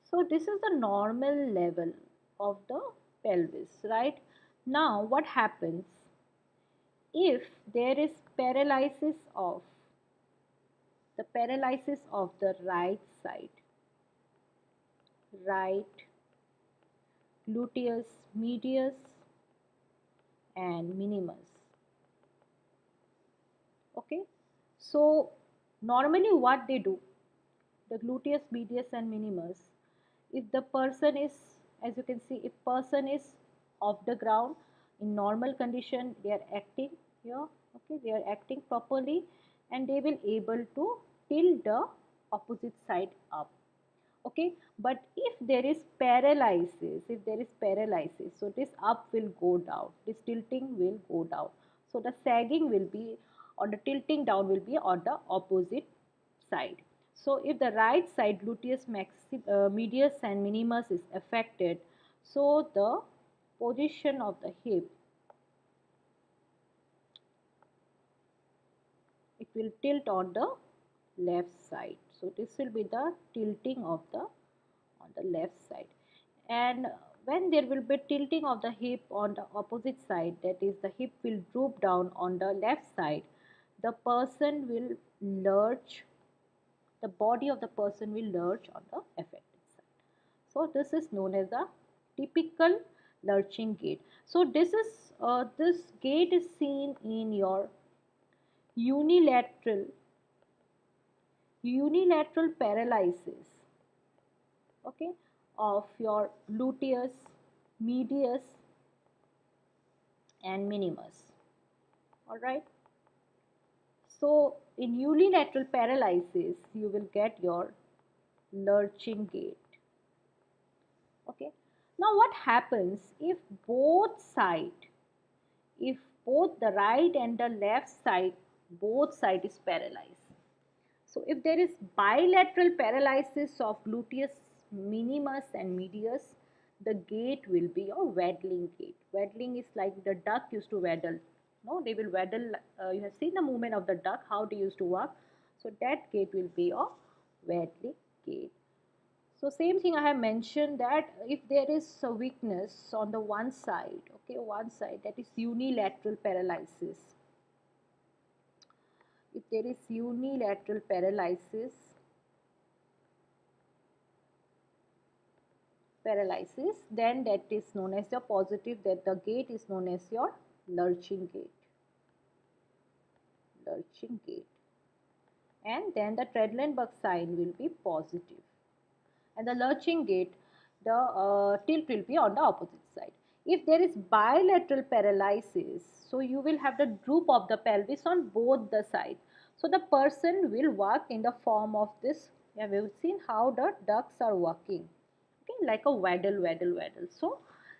So this is the normal level of the pelvis, right? Now what happens if there is paralysis of the right side, right gluteus medius and minimus. Okay, so normally what they do, the gluteus medius and minimus, if the person is, as you can see, if person is off the ground in normal condition, they are acting here. Okay, they are acting properly and they will able to tilt the opposite side up. Okay, but if there is paralysis, so this up will go down, this tilting will go down, so the sagging will be, or the tilting down will be on the opposite side. So if the right side gluteus medius and minimus is affected, so the position of the hip, it will tilt on the left side. So this will be the tilting of the on the left side. And when there will be tilting of the hip on the opposite side, that is the hip will droop down on the left side, the person will lurch, the body of the person will lurch on the affected side. So this is known as a typical lurching gait. So this gait is seen in your unilateral paralysis, okay, of your gluteus medius and minimus. All right. So in unilateral paralysis, you will get your lurching gait. Okay. Now what happens if both side, if both the right and the left side, both side is paralyzed? So if there is bilateral paralysis of gluteus minimus and medius, the gait will be a waddling gait. Waddling is like the duck used to waddle. No, they will waddle. You have seen the movement of the duck, how they used to walk. So that gait will be a waddling gait. So same thing I have mentioned, that if there is a weakness on the one side, okay, one side, that is unilateral paralysis. If there is unilateral paralysis, then that is known as your positive, that the gait is known as your lurching gait. And then the Treadlenburg sign will be positive. And the lurching gait, the tilt will be on the opposite side. If there is bilateral paralysis, so you will have the droop of the pelvis on both the sides. So the person will walk in the form of this. Yeah, we have seen how the ducks are walking. Okay, like a waddle. So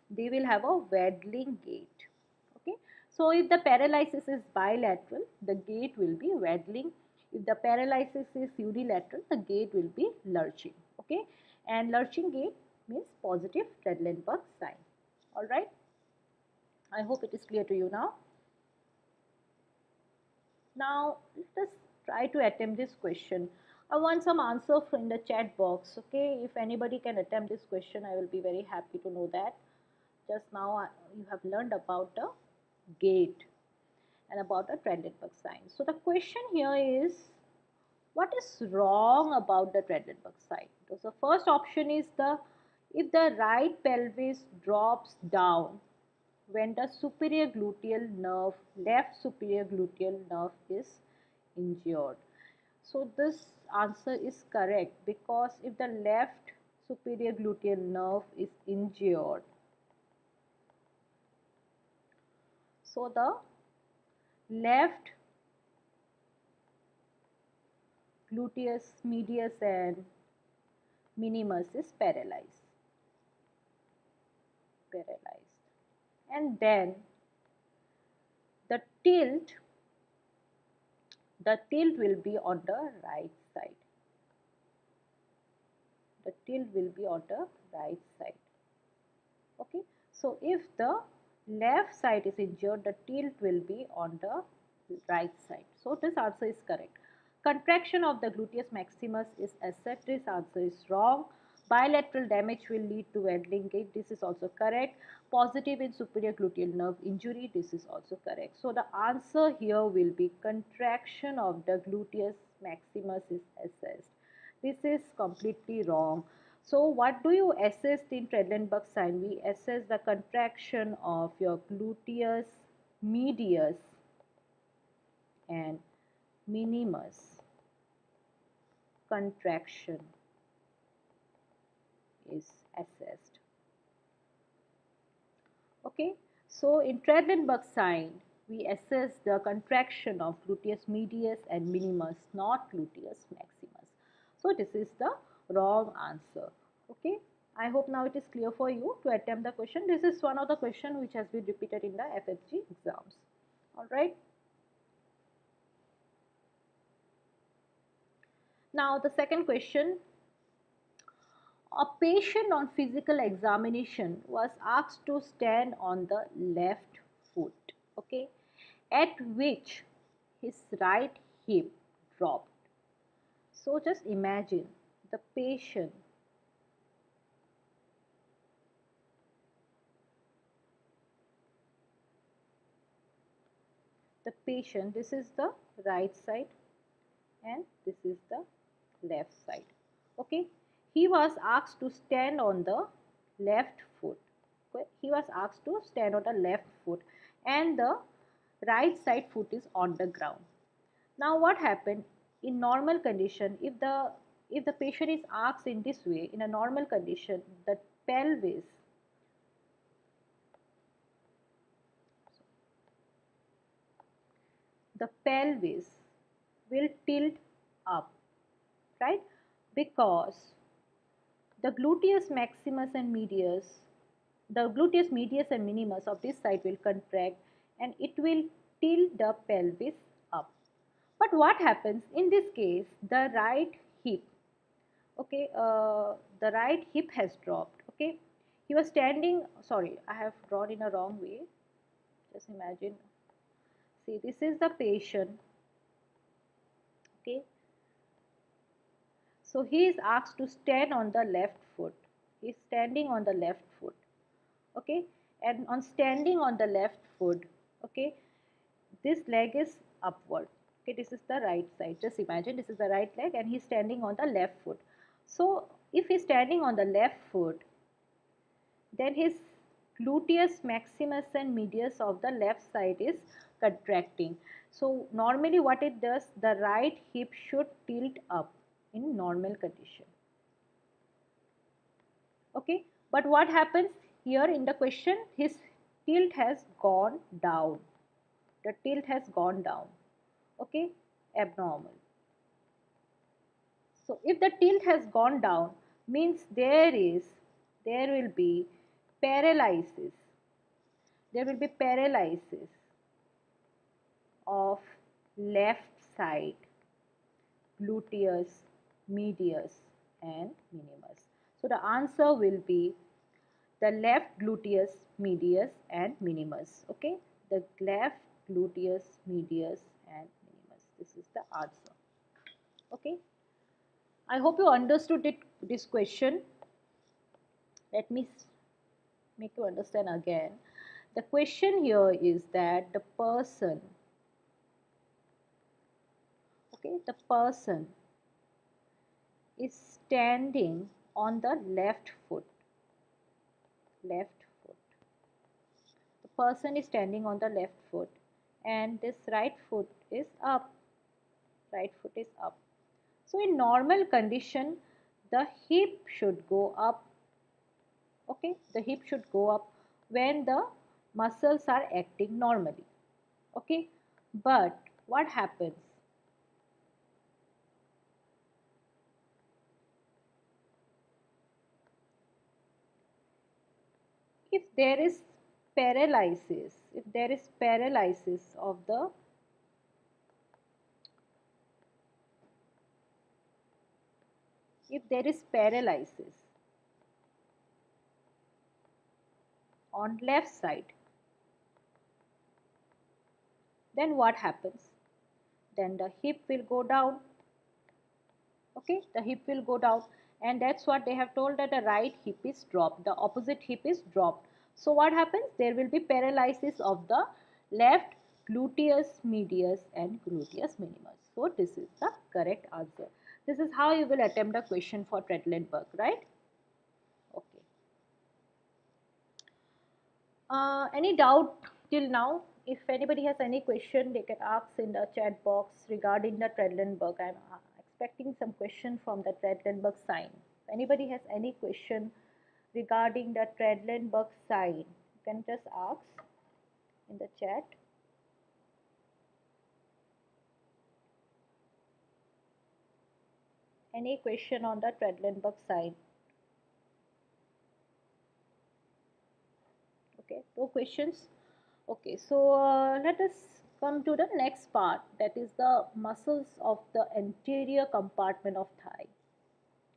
they will have a waddling gait. Okay, so if the paralysis is bilateral, the gait will be waddling. If the paralysis is unilateral, the gait will be lurching. Okay, and lurching gait means positive Treadlenburg sign. All right, I hope it is clear to you now. Now let us try to attempt this question. I want some answer from the chat box. Okay, if anybody can attempt this question, I will be very happy to know that. Just now you have learned about the gait and about the Treadlenburg sign. So the question here is, what is wrong about the Treadlenburg sign? So the first option is if the right pelvis drops down when the superior gluteal nerve, left superior gluteal nerve is injured. So this answer is correct, because if the left superior gluteal nerve is injured, so the left gluteus medius and minimus is paralyzed. And then the tilt will be on the right side. Okay, so if the left side is injured, the tilt will be on the right side. So this answer is correct. Contraction of the gluteus maximus is assessed. This answer is wrong. Bilateral damage will lead to waddling gait. This is also correct. Positive in superior gluteal nerve injury. This is also correct. So the answer here will be contraction of the gluteus maximus is assessed. This is completely wrong. So what do you assess in Treadlenburg sign? We assess the contraction of your gluteus medius and minimus. Contraction is assessed. Okay, so in Treadlenburg sign, we assess the contraction of gluteus medius and minimus, not gluteus maximus. So this is the wrong answer. Okay, I hope now it is clear for you to attempt the question. This is one of the question which has been repeated in the FFG exams. All right. Now the second question. A patient on physical examination was asked to stand on the left foot, okay, at which his right hip dropped. So just imagine the patient this is the right side and this is the left side. Okay, he was asked to stand on the left foot. Okay? He was asked to stand on the left foot and the right side foot is on the ground. Now what happened in normal condition, if the patient is asked in this way, in a normal condition, the pelvis will tilt up, right? Because the gluteus maximus and medius, the gluteus medius and minimus of this side will contract and it will tilt the pelvis up. But what happens in this case, the right hip, okay, the right hip has dropped, okay. He was standing, sorry, I have drawn in a wrong way. Just imagine, see, this is the patient, okay. So he is asked to stand on the left foot. He is standing on the left foot, okay. And on standing on the left foot, okay, this leg is upward. Okay, this is the right side. Just imagine this is the right leg and he's standing on the left foot. So if he's standing on the left foot, then his gluteus maximus and medius of the left side is contracting. So normally what it does, the right hip should tilt up in normal condition. Okay, but what happens here in the question, his tilt has gone down. The tilt has gone down, okay, abnormal. So if the tilt has gone down, means there will be paralysis. There will be paralysis of left side gluteus medius and minimus. So the answer will be the left gluteus medius and minimus. Okay, the left gluteus medius and minimus. This is the answer. Okay, I hope you understood this question. Let me make you understand again. The question here is that the person, okay, the person is standing on the left foot. Left foot. The person is standing on the left foot and this right foot is up. Right foot is up. So in normal condition, the hip should go up. Okay, the hip should go up when the muscles are acting normally. Okay, but what happens? If there is paralysis, of the on left side, then what happens? Then the hip will go down. Okay, the hip will go down and that's what they have told, that the right hip is dropped, the opposite hip is dropped. So what happens? There will be paralysis of the left gluteus medius and gluteus minimus. So this is the correct answer. This is how you will attempt a question for Treadland-Burke, right? Okay. Any doubt till now? If anybody has any question, they can ask in the chat box regarding the Treadland-Burke. I'm expecting some question from the Treadland-Burke sign. If anybody has any question regarding the Treadland-Burke sign, you can just ask in the chat. Any question on the Treadlenburg side? Okay, no questions. Okay, so let us come to the next part, that is the muscles of the anterior compartment of thigh.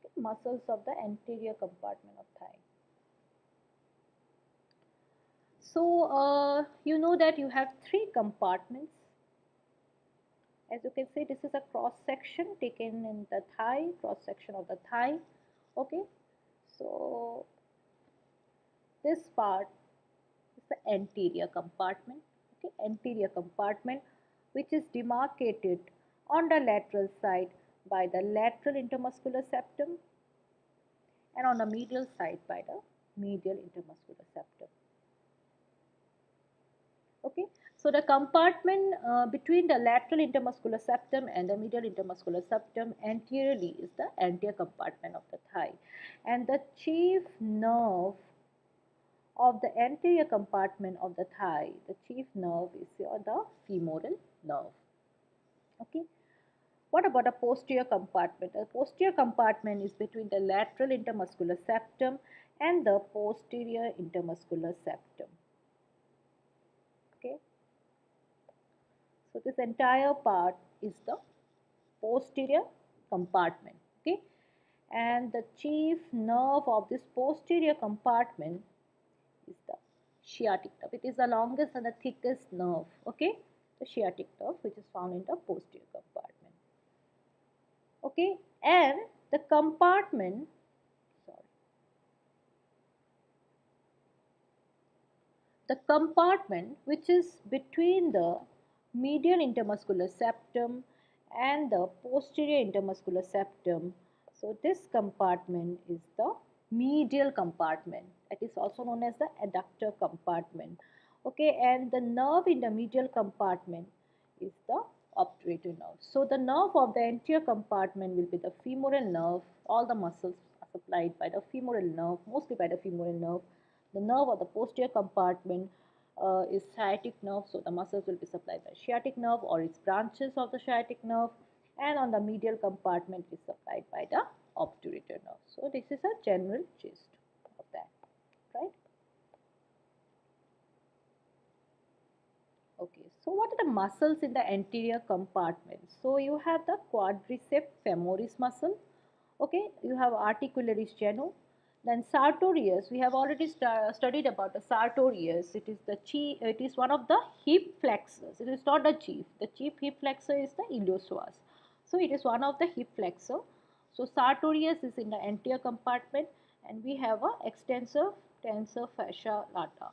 Okay, muscles of the anterior compartment of thigh. So you know that you have three compartments. As you can see, this is a cross section taken in the thigh, cross section of the thigh. Okay, so this part is the anterior compartment. Okay, anterior compartment, which is demarcated on the lateral side by the lateral intermuscular septum and on the medial side by the medial intermuscular septum. Okay, so the compartment between the lateral intermuscular septum and the medial intermuscular septum anteriorly is the anterior compartment of the thigh, and the chief nerve of the anterior compartment of the thigh, the chief nerve is the femoral nerve. Okay, what about the posterior compartment? The posterior compartment is between the lateral intermuscular septum and the posterior intermuscular septum. Okay, so this entire part is the posterior compartment. Okay, and the chief nerve of this posterior compartment is the sciatic nerve. It is the longest and the thickest nerve. Okay, the sciatic nerve, which is found in the posterior compartment. Okay, and the compartment, sorry, the compartment which is between the medial intermuscular septum and the posterior intermuscular septum. So this compartment is the medial compartment. That is also known as the adductor compartment. Okay, and the nerve in the medial compartment is the obturator nerve. So the nerve of the anterior compartment will be the femoral nerve. All the muscles are supplied by the femoral nerve, mostly by the femoral nerve. The nerve of the posterior compartment is sciatic nerve, so the muscles will be supplied by sciatic nerve or its branches of the sciatic nerve, and on the medial compartment is supplied by the obturator nerve. So this is a general gist of that, right? Okay, so what are the muscles in the anterior compartment? So you have the quadriceps femoris muscle. Okay, you have articularis genu. Then sartorius, we have already studied about the sartorius. It is the it is one of the hip flexors. It is not the chief. The chief hip flexor is the iliopsoas. So it is one of the hip flexor. So sartorius is in the anterior compartment, and we have a extensor tensor fascia lata.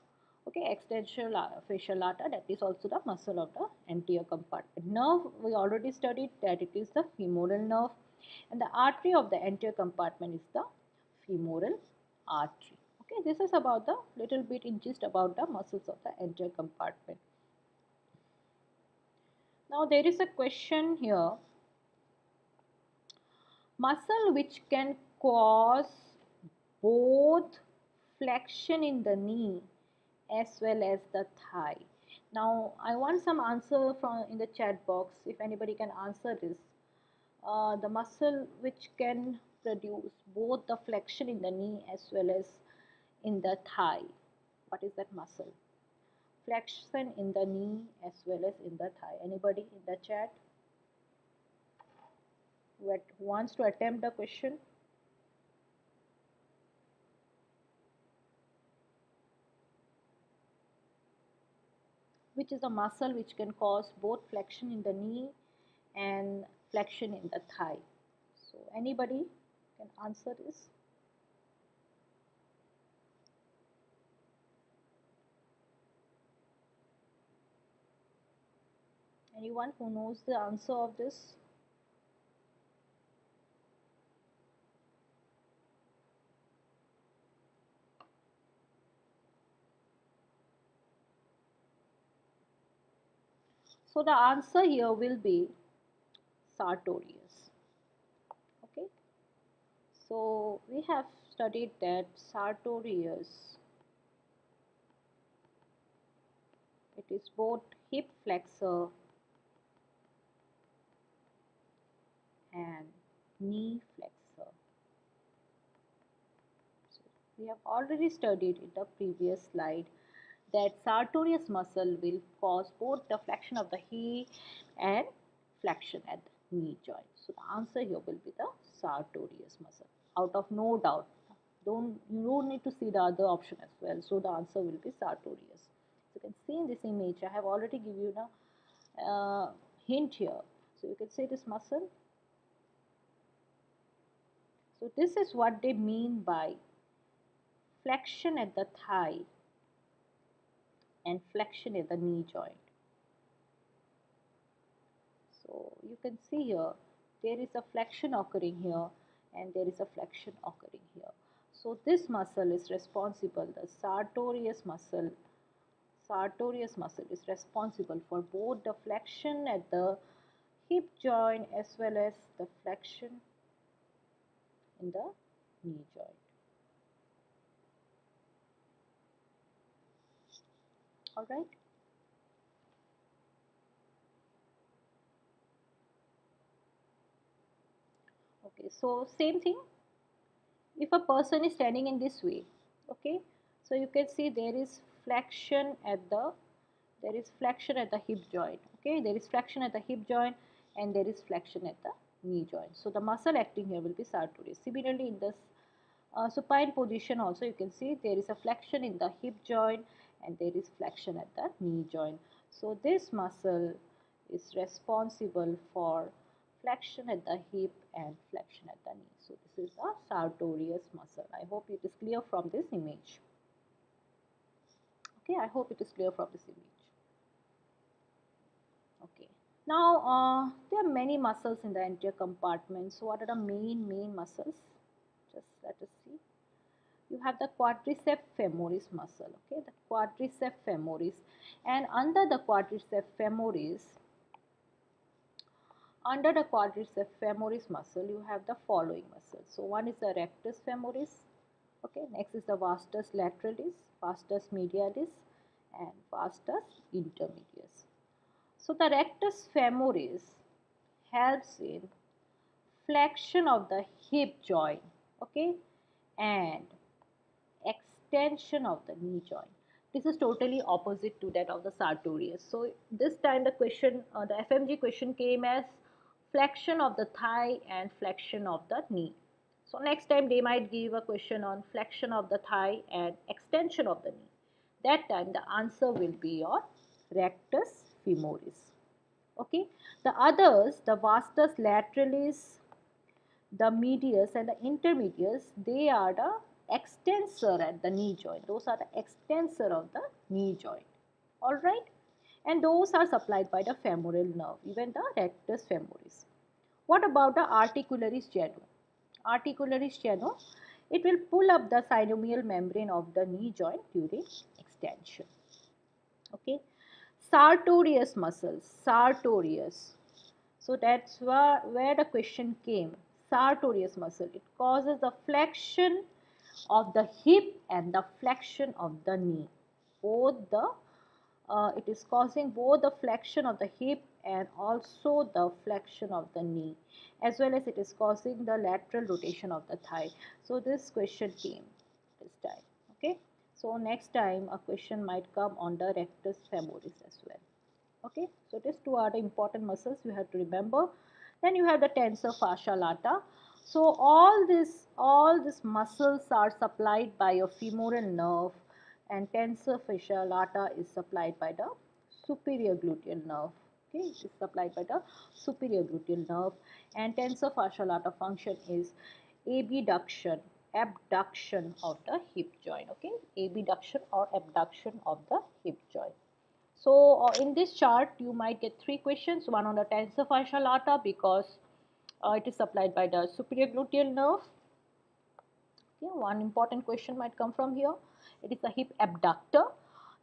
Okay, extensor fascia lata, that is also the muscle of the anterior compartment. Nerve, we already studied that it is the femoral nerve, and the artery of the anterior compartment is the femoral artery. Okay, this is about the little bit in gist about the muscles of the anterior compartment. Now there is a question here. Muscle which can cause both flexion in the knee as well as the thigh. Now I want some answer from in the chat box if anybody can answer this. The muscle which can produce both the flexion in the knee as well as in the thigh. What is that muscle? Flexion in the knee as well as in the thigh. Anybody in the chat who wants to attempt the question? Which is a muscle which can cause both flexion in the knee and flexion in the thigh? So anybody can answer this? Anyone who knows the answer of this? So the answer here will be sartorius. Okay. So we have studied that sartorius, it is both hip flexor and knee flexor. So we have already studied in the previous slide that sartorius muscle will cause both the flexion of the hip and flexion at the knee joint. So the answer here will be the sartorius muscle, out of no doubt. You don't need to see the other option as well. So the answer will be sartorius. So you can see in this image, I have already given you the hint here. So you can see this muscle. So this is what they mean by flexion at the thigh and flexion at the knee joint. So you can see here, there is a flexion occurring here and there is a flexion occurring here. So this muscle is responsible, the sartorius muscle is responsible for both the flexion at the hip joint as well as the flexion in the knee joint. All right. Okay, so same thing. If a person is standing in this way, okay, so you can see there is flexion at the hip joint. Okay, there is flexion at the hip joint and there is flexion at the knee joint. So the muscle acting here will be sartorius. Similarly, in this supine position also you can see there is a flexion in the hip joint and there is flexion at the knee joint. So this muscle is responsible for flexion at the hip and flexion at the knee. So this is the sartorius muscle. I hope it is clear from this image. Okay, I hope it is clear from this image. Okay, now there are many muscles in the anterior compartment. So what are the main muscles? Just let us see. You have the quadriceps femoris muscle, okay, the quadriceps femoris, and under the quadriceps femoris muscle you have the following muscles. So one is the rectus femoris, okay, next is the vastus lateralis, vastus medialis and vastus intermedius. So the rectus femoris helps in flexion of the hip joint, okay, and extension of the knee joint. This is totally opposite to that of the sartorius. So this time the question, the FMG question came as flexion of the thigh and flexion of the knee. So next time they might give a question on flexion of the thigh and extension of the knee. That time the answer will be your rectus femoris. Okay. The others, the vastus lateralis, the medius and the intermedius, they are the extensor at the knee joint. Those are the extensor of the knee joint. All right. And those are supplied by the femoral nerve, even the rectus femoris. What about the articularis genu? Articularis genu, it will pull up the synovial membrane of the knee joint during extension. Okay. Sartorius muscles, sartorius. So that's where the question came. Sartorius muscle, it causes the flexion of the hip and the flexion of the knee. It is causing both the flexion of the hip and also the flexion of the knee, as well as it is causing the lateral rotation of the thigh. So this question came this time. Okay. So next time a question might come on the rectus femoris as well. Okay, so these two are the important muscles you have to remember. Then you have the tensor fascia lata. So all these muscles are supplied by your femoral nerve, and tensor fascia lata is supplied by the superior gluteal nerve. Okay, it is supplied by the superior gluteal nerve, and tensor fascia lata function is abduction of the hip joint. Okay, abduction or abduction of the hip joint. So in this chart you might get 3 questions, one on the tensor fascia lata because it is supplied by the superior gluteal nerve. Okay, one important question might come from here. It is the hip abductor.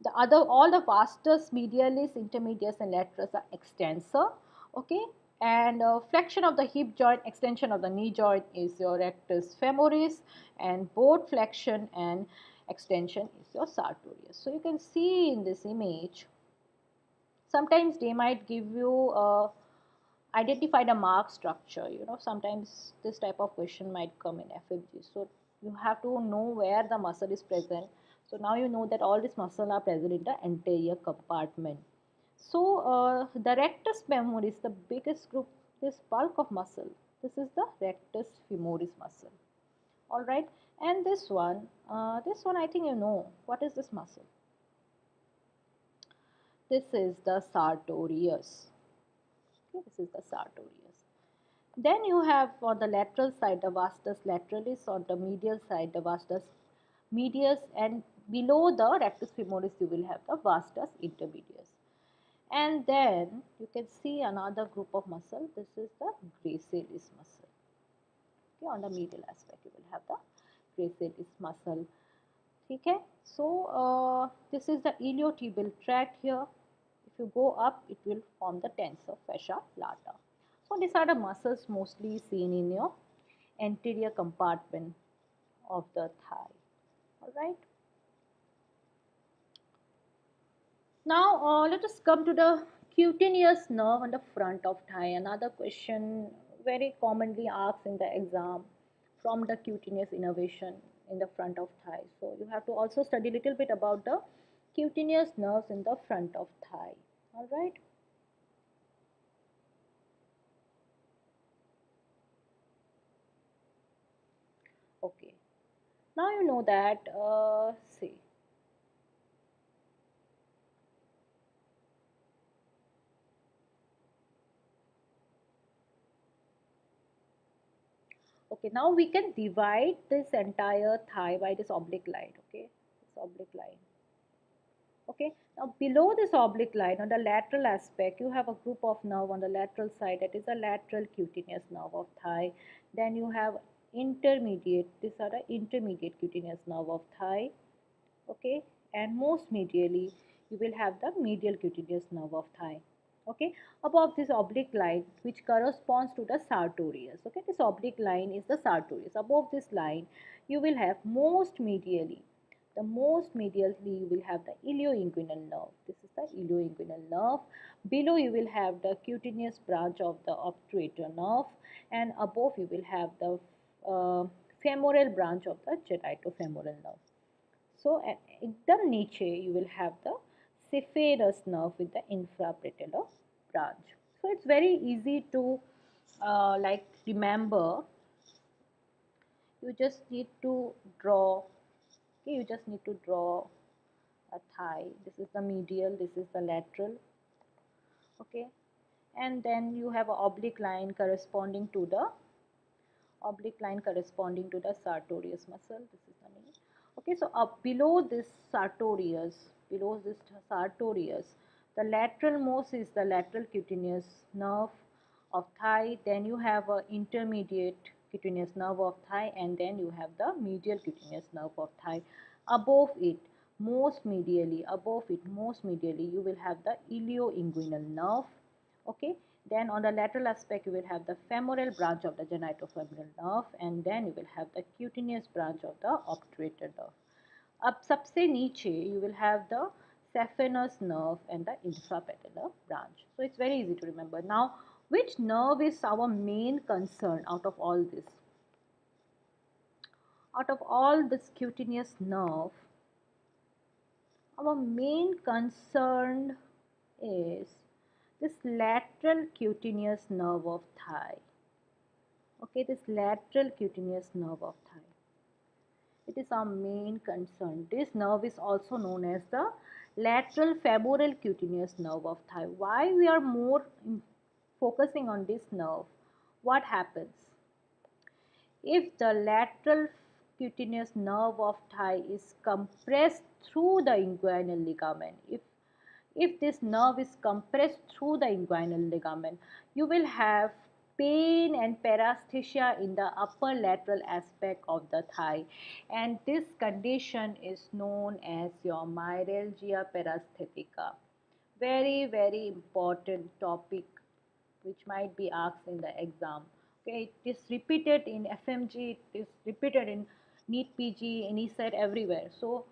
The other, all the vastus medialis, intermedius and lateralis are extensor. Okay, and flexion of the hip joint, extension of the knee joint is your rectus femoris, and both flexion and extension is your sartorius. So you can see in this image, sometimes they might give you Identify the mark structure. Sometimes this type of question might come in FMG. So you have to know where the muscle is present. So now you know that all these muscles are present in the anterior compartment. So the rectus femoris, the biggest group, this bulk of muscle, this is the rectus femoris muscle. All right, and this one I think you know what is this muscle. This is the sartorius. Okay, this is the sartorius. Then you have on the lateral side the vastus lateralis, on the medial side the vastus medius, and below the rectus femoris you will have the vastus intermedius. And then you can see another group of muscle. This is the gracilis muscle. Okay, on the medial aspect you will have the gracilis muscle. Okay, so this is the iliotibial tract here. If you go up, it will form the tensor fascia lata. So these are the muscles mostly seen in your anterior compartment of the thigh. All right. Now let us come to the cutaneous nerve on the front of thigh. Another question very commonly asked in the exam from the cutaneous innervation in the front of thigh. So you have to also study a little bit about the cutaneous nerves in the front of thigh. All right. Okay. Now you know that. See. Okay, now we can divide this entire thigh by this oblique line. Okay, this oblique line. Okay, now below this oblique line on the lateral aspect, you have a group of nerve on the lateral side, that is a lateral cutaneous nerve of thigh. Then you have intermediate, these are the intermediate cutaneous nerve of thigh. Okay, and most medially, you will have the medial cutaneous nerve of thigh. Okay, above this oblique line which corresponds to the sartorius. Okay, this oblique line is the sartorius. Above this line you will have most medially, the most medially you will have the ilioinguinal nerve. This is the ilioinguinal nerve. Below you will have the cutaneous branch of the obturator nerve, and above you will have the femoral branch of the genitofemoral nerve. So at ekdam niche you will have the cephalous nerve with the infrapatellar branch. So it's very easy to like remember. You just need to draw. Okay, you just need to draw a thigh. This is the medial, this is the lateral. Okay, and then you have an oblique line corresponding to the sartorius muscle. This is the knee. Okay, so up below this sartorius, the lateral most is the lateral cutaneous nerve of thigh. Then you have a intermediate cutaneous nerve of thigh, and then you have the medial cutaneous nerve of thigh. Above it, most medially, you will have the ilioinguinal nerve. Okay, then on the lateral aspect you will have the femoral branch of the genitofemoral nerve, and then you will have the cutaneous branch of the obturator nerve. Up सबसे नीचे you will have the saphenous nerve and the infrapatellar branch. So it's very easy to remember. Now which nerve is our main concern out of all this? Out of all this cutaneous nerve, our main concern is this lateral cutaneous nerve of thigh. Okay, this lateral cutaneous nerve of thigh. It is our main concern. This nerve is also known as the lateral femoral cutaneous nerve of thigh. Why we are more focusing on this nerve? What happens? If the lateral cutaneous nerve of thigh is compressed through the inguinal ligament, if this nerve is compressed through the inguinal ligament, you will have pain and paresthesia in the upper lateral aspect of the thigh, and this condition is known as your myalgia paresthetica. Very important topic which might be asked in the exam. Okay, it is repeated in FMG, it is repeated in NEET PG, NESET, everywhere. So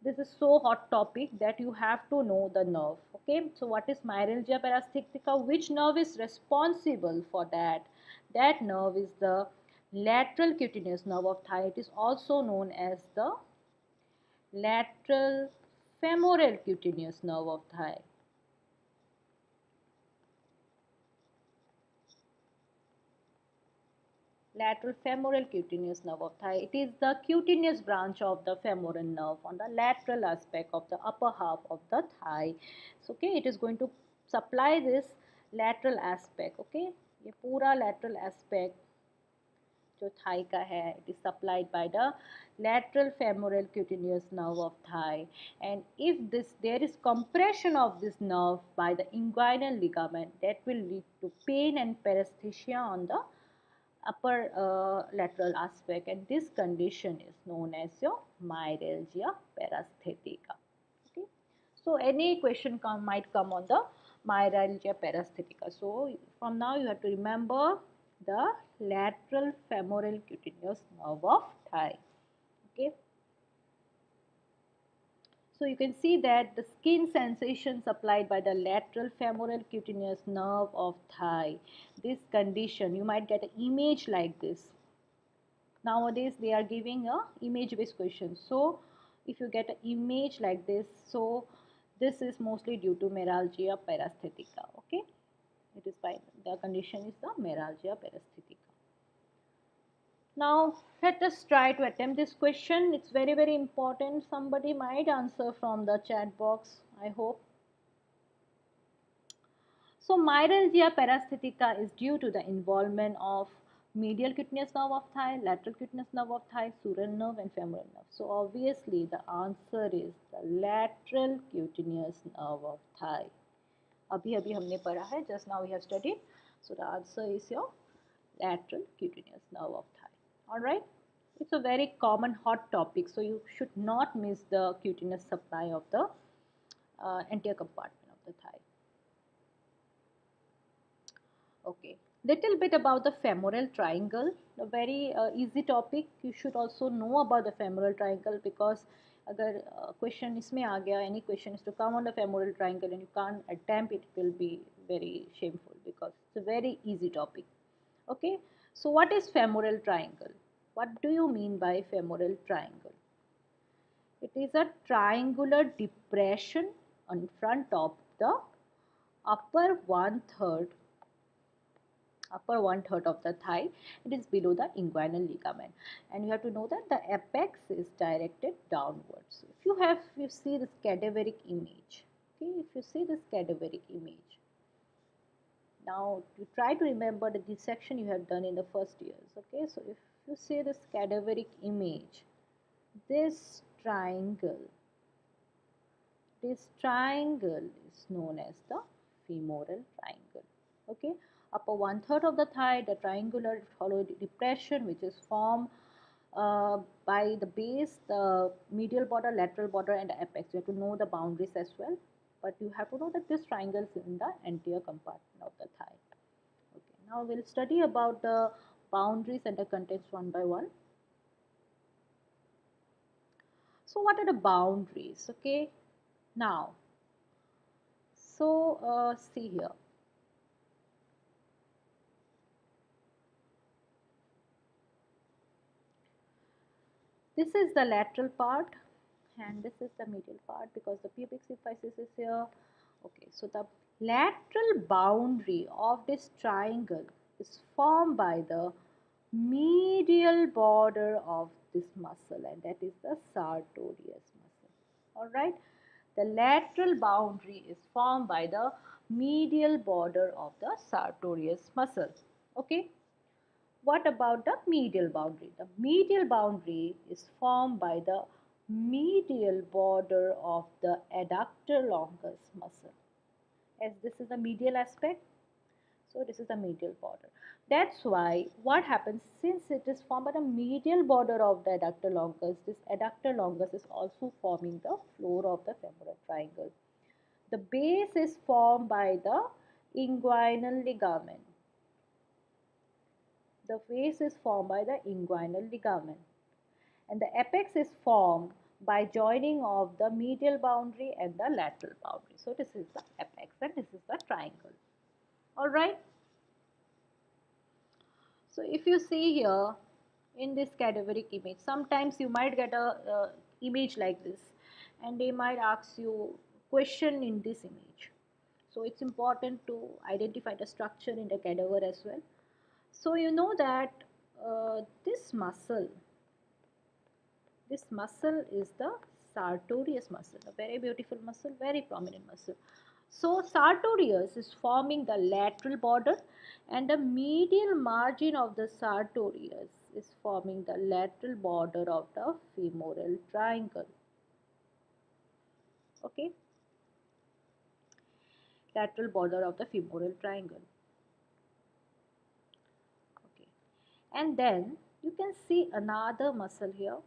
This is so hot topic that you have to know the nerve. Okay, so what is myalgia parasthetica? Which nerve is responsible for that? That nerve is the lateral cutaneous nerve of thigh. It is also known as the lateral femoral cutaneous nerve of thigh. Lateral femoral cutaneous nerve of thigh. It is the cutaneous branch of the femoral nerve on the lateral aspect of the upper half of the thigh. So okay, it is going to supply this lateral aspect. Okay, ये पूरा lateral aspect जो thigh का है, it is supplied by the lateral femoral cutaneous nerve of thigh. And if there is compression of this nerve by the inguinal ligament, that will lead to pain and paresthesia on the upper lateral aspect, and this condition is known as your myalgia parasthetica. Okay, so any question might come on the myalgia parasthetica. So from now you have to remember the lateral femoral cutaneous nerve of thigh. Okay, so you can see that the skin sensation supplied by the lateral femoral cutaneous nerve of thigh, this condition, you might get an image like this. Nowadays they are giving a image based question. So if you get an image like this, so this is mostly due to myalgia parasthetica. Okay, it is by the condition is the myalgia parasthetica. Now let us try to attempt this question. It's very important. Somebody might answer from the chat box, I hope. So myalgia parasthetica is due to the involvement of medial cutaneous nerve of thigh, lateral cutaneous nerve of thigh, sural nerve and femoral nerve. So obviously the answer is the lateral cutaneous nerve of thigh. अभी हमने पढ़ा है, just now we have studied. So the answer is your lateral cutaneous nerve of thigh. All right. It's a very common hot topic, so you should not miss the cutaneous supply of the anterior compartment of the thigh. Okay, little bit about the femoral triangle. A very easy topic. You should also know about the femoral triangle, because अगर question इसमें आ गया, any question is to come on the femoral triangle and you can't attempt it, will be very shameful, because it's a very easy topic. Okay, so what is femoral triangle? What do you mean by femoral triangle? It is a triangular depression on front of the upper one third of the thigh. It is below the inguinal ligament, and you have to know that the apex is directed downwards. If you see this cadaveric image, okay, if you see this cadaveric image, now you try to remember the dissection you have done in the first years. Okay, so if you see this cadaveric image, this triangle is known as the femoral triangle. Okay, upper one third of the thigh, the triangular hollow depression which is formed by the base, the medial border, lateral border and the apex. You have to know the boundaries as well, but you have to know that this triangle is in the anterior compartment of the thigh. Okay, now we'll study about the boundaries and the contents one by one. So what are the boundaries? Okay, now, so see here. This is the lateral part and this is the medial part, because the pubic symphysis is here. Okay, so the lateral boundary of this triangle is formed by the medial border of this muscle, and that is the sartorius muscle. All right, the lateral boundary is formed by the medial border of the sartorius muscle. Okay, what about the medial boundary? The medial boundary is formed by the medial border of the adductor longus muscle. As this is the medial aspect, so this is the medial border. That's why what happens, since it is formed by the medial border of the adductor longus, this adductor longus is also forming the floor of the femoral triangle. The base is formed by the inguinal ligament. The base is formed by the inguinal ligament, and the apex is formed by joining of the medial boundary and the lateral boundary. So this is the apex and this is the triangle. All right. So if you see here in this cadaveric image, sometimes you might get a image like this, and they might ask you question in this image. So it's important to identify the structure in the cadaver as well. So you know that this muscle is the sartorius muscle, a very beautiful muscle, very prominent muscle. So sartorius is forming the lateral border, and the medial margin of the sartorius is forming the lateral border of the femoral triangle. Okay, lateral border of the femoral triangle. Okay, and then you can see another muscle here.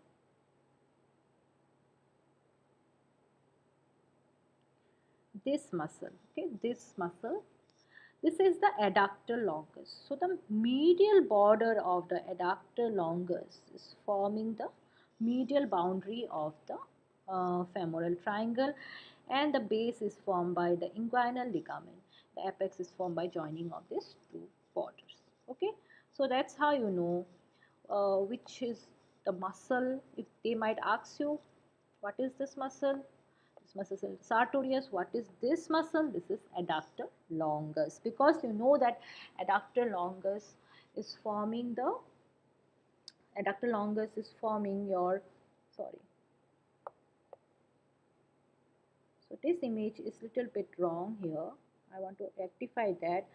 This muscle, okay, this muscle, this is the adductor longus. So the medial border of the adductor longus is forming the medial boundary of the femoral triangle, and the base is formed by the inguinal ligament. The apex is formed by joining of these two borders. Okay, so that's how you know which is the muscle. If they might ask you, what is this muscle? This muscle is sartorius. What is this muscle? This is adductor longus, because you know that adductor longus is forming the your, sorry, so this image is little bit wrong here. I want to rectify that.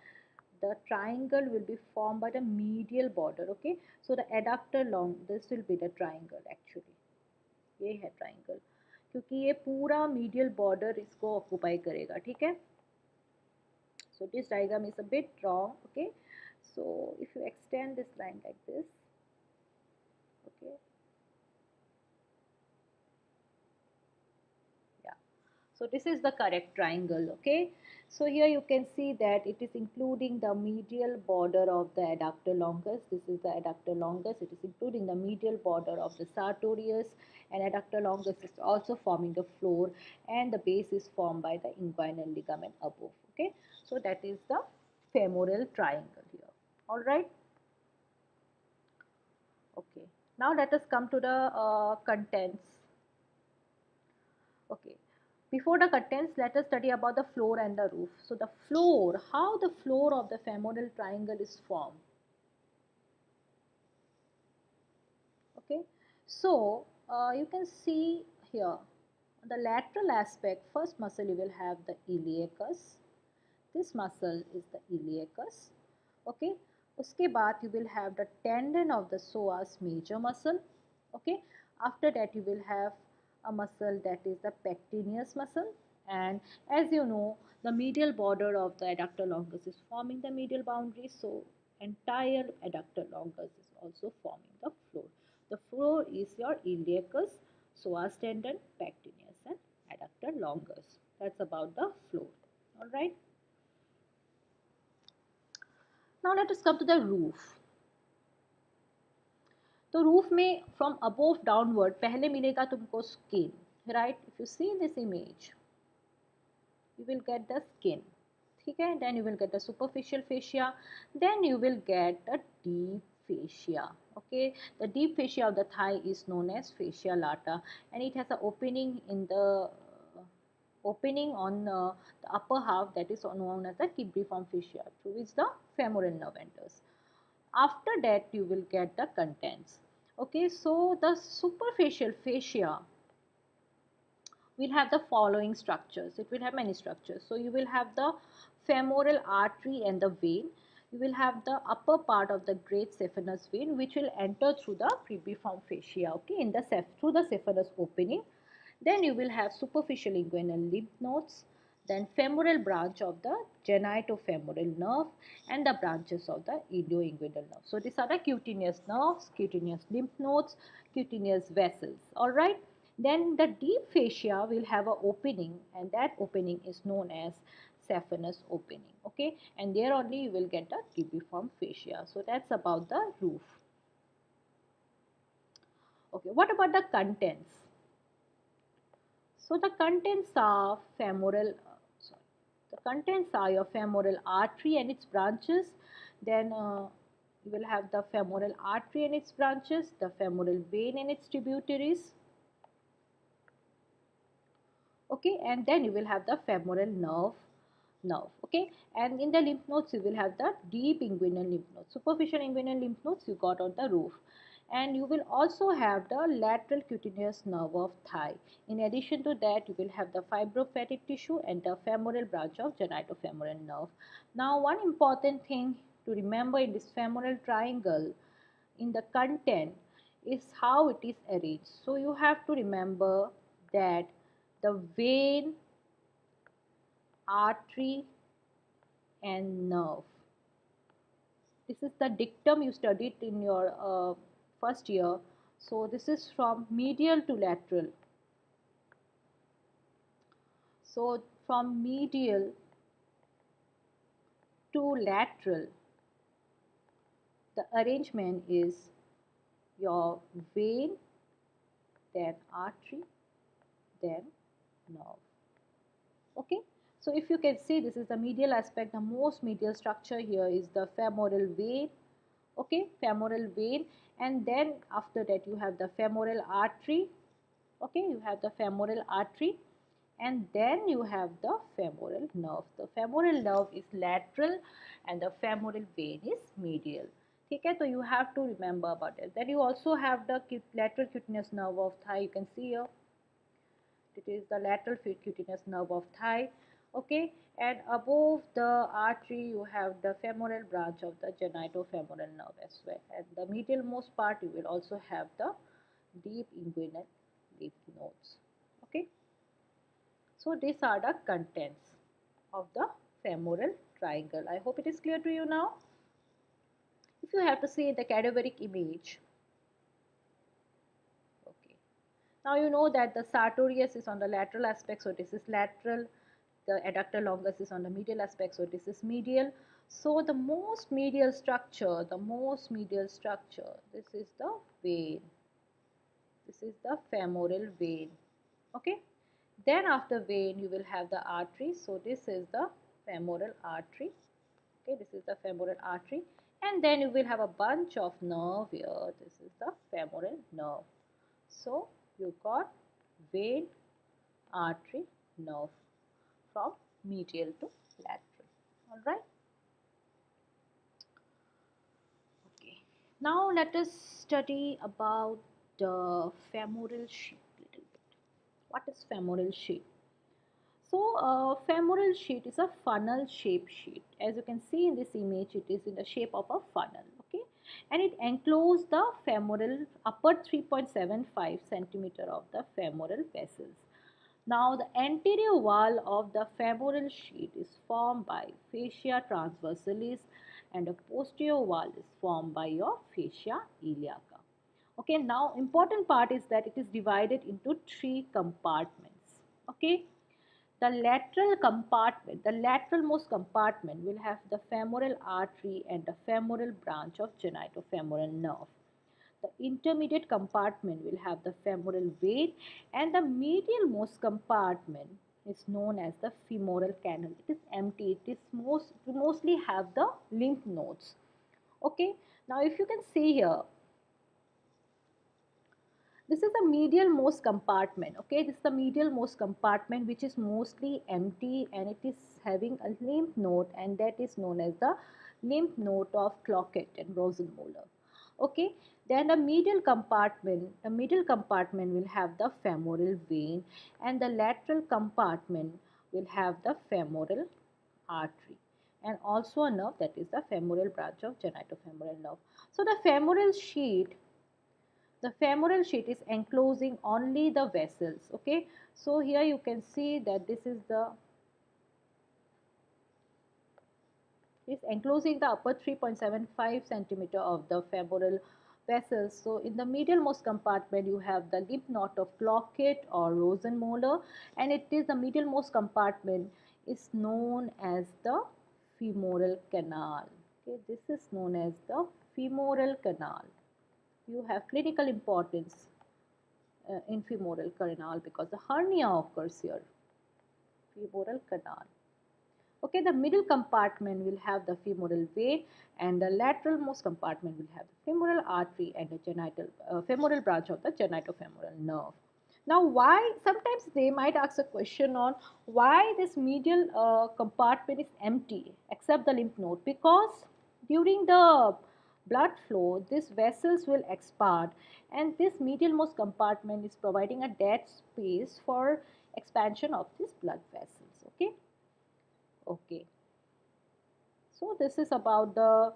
The triangle will be formed by the medial border. Okay, so the adductor long, this will be the triangle actually. ये है triangle, क्योंकि ये पूरा medial border इसको occupy करेगा. ठीक है, so this diagram is a bit wrong. Okay, so if you extend this line like this, okay, yeah, so this is the correct triangle. Okay, so here you can see that it is including the medial border of the adductor longus. This is the adductor longus. It is including the medial border of the sartorius, and adductor longus is also forming the floor, and the base is formed by the inguinal ligament above. Okay, so that is the femoral triangle here. All right. Okay, now let us come to the contents. Okay, before the contents, let us study about the floor and the roof. So the floor, how the floor of the femoral triangle is formed. Okay, so you can see here the lateral aspect. First muscle you will have the iliacus. This muscle is the iliacus. Okay, उसके बाद you will have the tendon of the psoas major muscle. Okay, after that you will have a muscle that is the pectineus muscle, and as you know, the medial border of the adductor longus is forming the medial boundary, so entire adductor longus is also forming the floor. The floor is your iliacus, psoas tendon, pectineus and adductor longus. That's about the floor. All right. Now let us come to the roof. तो roof में from above downward पहले मिलेगा तुमको skin, right? If you see this image you will get the skin, ठीक है? Then you will get the superficial fascia, then you will get the deep fascia. Okay, the deep fascia of the thigh is known as fascia lata, and it has an opening in the opening on the upper half, that is known as the cibriform fascia, through which the femoral nerve enters. After that you will get the contents. Okay, so the superficial fascia will have the following structures. It will have many structures. So you will have the femoral artery and the vein. You will have the upper part of the great saphenous vein, which will enter through the cribriform fascia, okay, in the through the saphenous opening. Then you will have superficial inguinal lymph nodes, then femoral branch of the genitofemoral nerve, and the branches of the ilioinguinal nerve. So these are the cutaneous nerves, cutaneous lymph nodes, cutaneous vessels. All right. Then the deep fascia will have an opening, and that opening is known as saphenous opening. Okay, and there only you will get the cribriform fascia. So that's about the roof. Okay, what about the contents? So the contents are sorry, the contents are your femoral artery and its branches. Then you will have the femoral artery and its branches, the femoral vein and its tributaries. Okay, and then you will have the femoral nerve. Okay, and in the lymph nodes you will have the deep inguinal lymph nodes. Superficial inguinal lymph nodes you got on the roof, and you will also have the lateral cutaneous nerve of thigh. In addition to that, you will have the fibrofatty tissue and the femoral branch of genitofemoral nerve. Now one important thing to remember in this femoral triangle in the content is how it is arranged. So you have to remember that the vein, artery and nerve. This is the dictum you studied in your first year. So this is from medial to lateral. So from medial to lateral, the arrangement is your vein, then artery, then nerve. Okay, so if you can see, this is the medial aspect. The most medial structure here is the femoral vein. Okay, femoral vein, and then after that you have the femoral artery. Okay, you have the femoral artery, and then you have the femoral nerve. The femoral nerve is lateral and the femoral vein is medial. Okay, so you have to remember about it. Then you also have the lateral cutaneous nerve of thigh. You can see here, it is the lateral cutaneous nerve of thigh. Okay, and above the artery you have the femoral branch of the genitofemoral nerve as well, and the medial most part you will also have the deep inguinal lymph nodes. Okay, so these are the contents of the femoral triangle. I hope it is clear to you now. If you have to see the cadaveric image, okay, now you know that the sartorius is on the lateral aspect, so this is lateral. The adductor longus is on the medial aspect, so this is medial. So the most medial structure, this is the vein. This is the femoral vein. Okay. Then after vein you will have the artery. So this is the femoral artery. Okay, this is the femoral artery. And then you will have a bunch of nerve here. This is the femoral nerve. So you got vein, artery, nerve from medial to lateral. Alright. Okay. Now let us study about the femoral sheath little bit. What is femoral sheath? So femoral sheath is a funnel shaped sheath. As you can see in this image, it is in the shape of a funnel. Okay, and it encloses the femoral upper 3.75 centimeter of the femoral vessels. Now the anterior wall of the femoral sheath is formed by fascia transversalis and the posterior wall is formed by your fascia iliaca. Okay, now important part is that it is divided into three compartments. Okay, the lateral compartment, the lateralmost compartment will have the femoral artery and the femoral branch of genitofemoral nerve. The intermediate compartment will have the femoral vein, and the medialmost compartment is known as the femoral canal. It is empty. It mostly have the lymph nodes. Okay. Now if you can see here, this is the medial most compartment. Okay, this is the medial most compartment which is mostly empty, and it is having a lymph node, and that is known as the lymph node of Cloquet and Rosenmuller. Okay, then the middle compartment will have the femoral vein, and the lateral compartment will have the femoral artery and also a nerve, that is the femoral branch of genitofemoral nerve. So the femoral sheath is enclosing only the vessels. Okay, so here you can see that this is enclosing the upper 3.75 centimeter of the femoral vessels. So in the medialmost compartment you have the lymph node of Cloquet or Rosenmuller, and it is the medialmost compartment is known as the femoral canal. Okay, this is known as the femoral canal. You have clinical importance in femoral canal because the hernia occurs here. Femoral canal. Okay, the middle compartment will have the femoral vein, and the lateral most compartment will have the femoral artery and the genital femoral branch of the genitofemoral nerve. Now, why sometimes they might ask a question on why this medial compartment is empty except the lymph node, because during the blood flow these vessels will expand, and this medial most compartment is providing a dead space for expansion of these blood vessels. Okay, so this is about the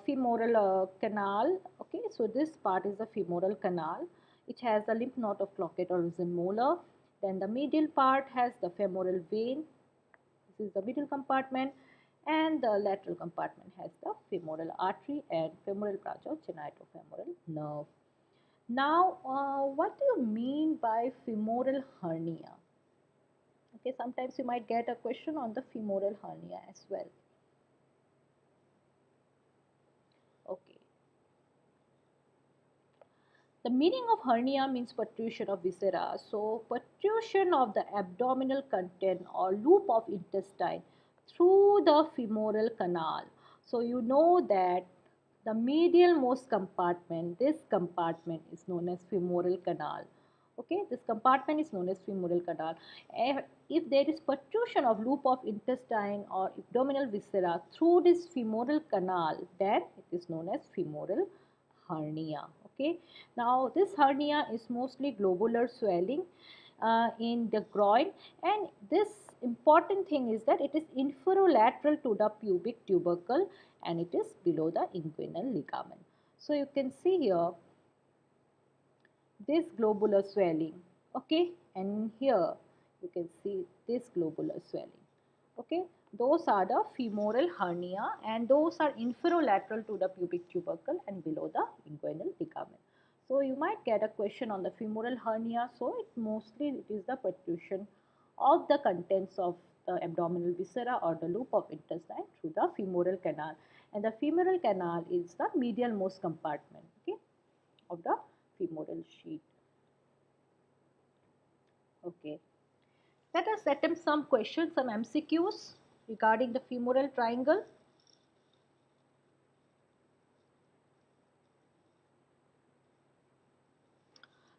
femoral canal. Okay, so this part is the femoral canal. It has the lymph node of Cloquet or molar. Then the medial part has the femoral vein. This is the middle compartment, and the lateral compartment has the femoral artery and femoral branch of genitofemoral nerve. Now, what do you mean by femoral hernia? Okay, sometimes you might get a question on the femoral hernia as well. Okay. The meaning of hernia means protrusion of viscera. So, protrusion of the abdominal content or loop of intestine through the femoral canal. So, you know that the medial most compartment, this compartment is known as femoral canal. Okay, this compartment is known as femoral canal. If there is protrusion of loop of intestine or abdominal viscera through this femoral canal, then it is known as femoral hernia. Okay, now this hernia is mostly globular swelling in the groin, and this important thing is that it is inferolateral to the pubic tubercle and it is below the inguinal ligament. So you can see here this globular swelling, okay, and here you can see this globular swelling. Okay, those are the femoral hernia, and those are inferolateral to the pubic tubercle and below the inguinal ligament. So you might get a question on the femoral hernia. So it is the protrusion of the contents of the abdominal viscera or the loop of intestine through the femoral canal, and the femoral canal is the medial most compartment, okay, of the femoral sheath. Okay. Let us attempt some questions, some MCQs regarding the femoral triangle.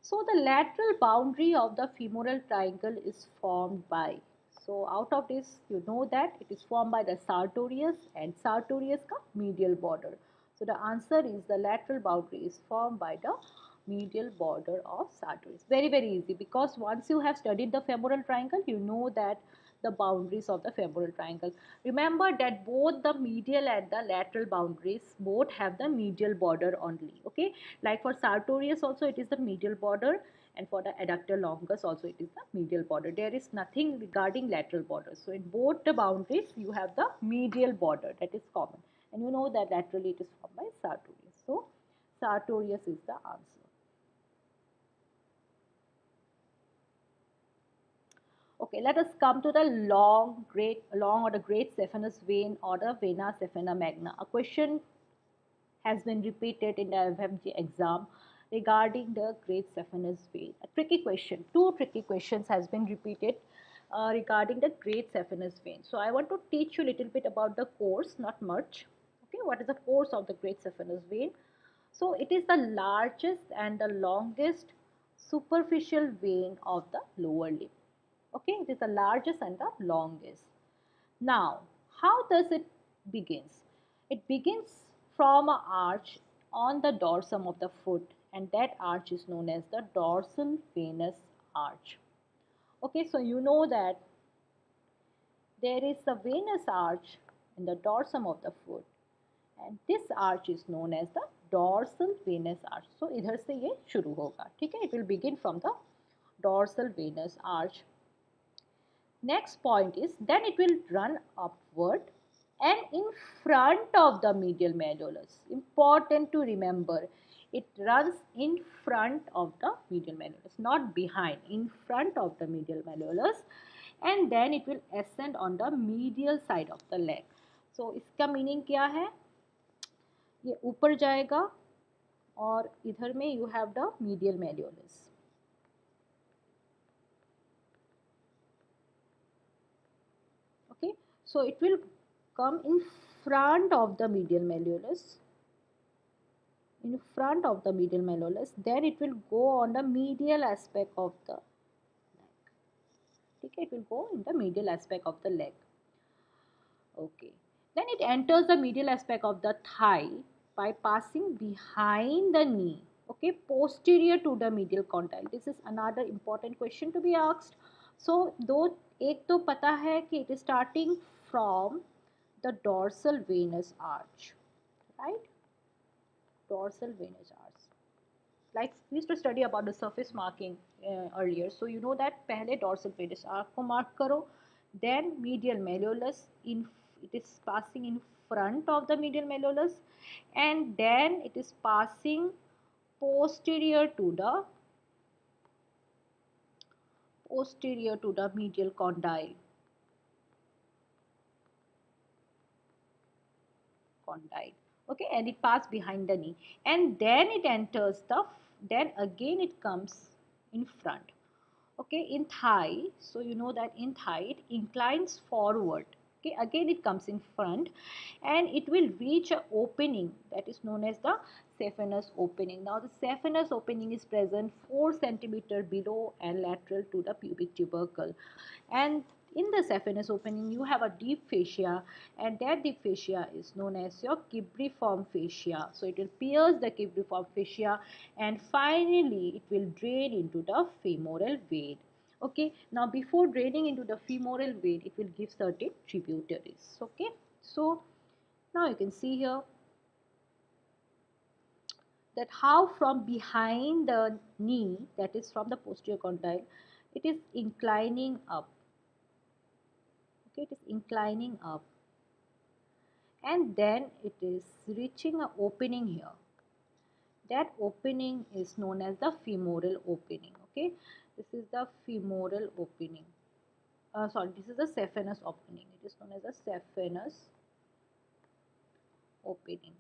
So the lateral boundary of the femoral triangle is formed by, so out of this you know that it is formed by the sartorius and sartorius ka medial border. So the answer is the lateral boundary is formed by the medial border of sartorius. Very easy, because once you have studied the femoral triangle, you know that the boundaries of the femoral triangle. Remember that both the medial and the lateral boundaries both have the medial border only. Okay, like for sartorius also it is the medial border, and for the adductor longus also it is the medial border. There is nothing regarding lateral borders. So in both the boundaries you have the medial border, that is common, and you know that laterally it is formed by sartorius. So sartorius is the answer. Okay, let us come to the long or the great saphenous vein or the vena saphena magna. A question has been repeated in the FMGE exam regarding the great saphenous vein. A tricky question, two tricky questions has been repeated regarding the great saphenous vein. So I want to teach you a little bit about the course, not much. Okay, what is the course of the great saphenous vein? So it is the largest and the longest superficial vein of the lower lip. Okay, it is the largest and the longest. Now, how does it begins? It begins from an arch on the dorsum of the foot, and that arch is known as the dorsal venous arch. Okay, so you know that there is a venous arch in the dorsum of the foot, and this arch is known as the dorsal venous arch. So इधर से ये शुरू होगा, ठीक है? It will begin from the dorsal venous arch. Next point is then it will run upward and in front of the medial malleolus. Important to remember, it runs in front of the medial malleolus, not behind, in front of the medial malleolus, and then it will ascend on the medial side of the leg. So इसका meaning क्या है? ये ऊपर जाएगा और इधर में you have the medial malleolus. Okay, so it will come in front of the medial malleolus, in front of the medial malleolus, then it will go on the medial aspect of the neck. Okay, it will go in the medial aspect of the leg. Okay, then it enters the medial aspect of the thigh by passing behind the knee. Okay, posterior to the medial condyle. This is another important question to be asked. So दो एक तो पता है कि it is starting from the dorsal venous arch, right? Dorsal venous arch. Like we used to study about the surface marking earlier, so you know that पहले dorsal venous arch को mark करो, then medial malleolus, in it is passing in front of the medial malleolus, and then it is passing posterior to the medial condyle. Okay, and it passes behind the knee, and then it enters the, then again it comes in front. Okay, in thigh, so you know that in thigh it inclines forward. Okay, again it comes in front, and it will reach a opening that is known as the saphenous opening. Now the saphenous opening is present 4 centimeter below and lateral to the pubic tubercle, and in the saphenous opening you have a deep fascia, and that deep fascia is known as your cibriform fascia. So it will pierce the cibriform fascia, and finally it will drain into the femoral vein. Okay, now before draining into the femoral vein, it will give certain tributaries. Okay, so now you can see here that how from behind the knee, that is from the posterior condyle, it is inclining up. Okay, it is inclining up, and then it is reaching an opening here. That opening is known as the femoral opening. Okay, this is the femoral opening. Sorry, this is the saphenous opening. It is known as the saphenous opening.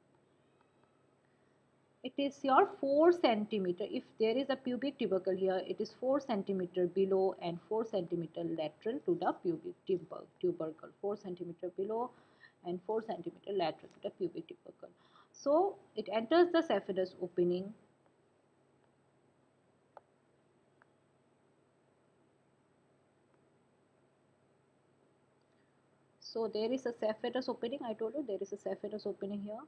It is your 4 centimeter. If there is a pubic tubercle here, it is 4 centimeter below and 4 centimeter lateral to the pubic tubercle. 4 centimeter below and 4 centimeter lateral to the pubic tubercle. So it enters the saphenous opening. So there is a saphenous opening. I told you there is a saphenous opening here.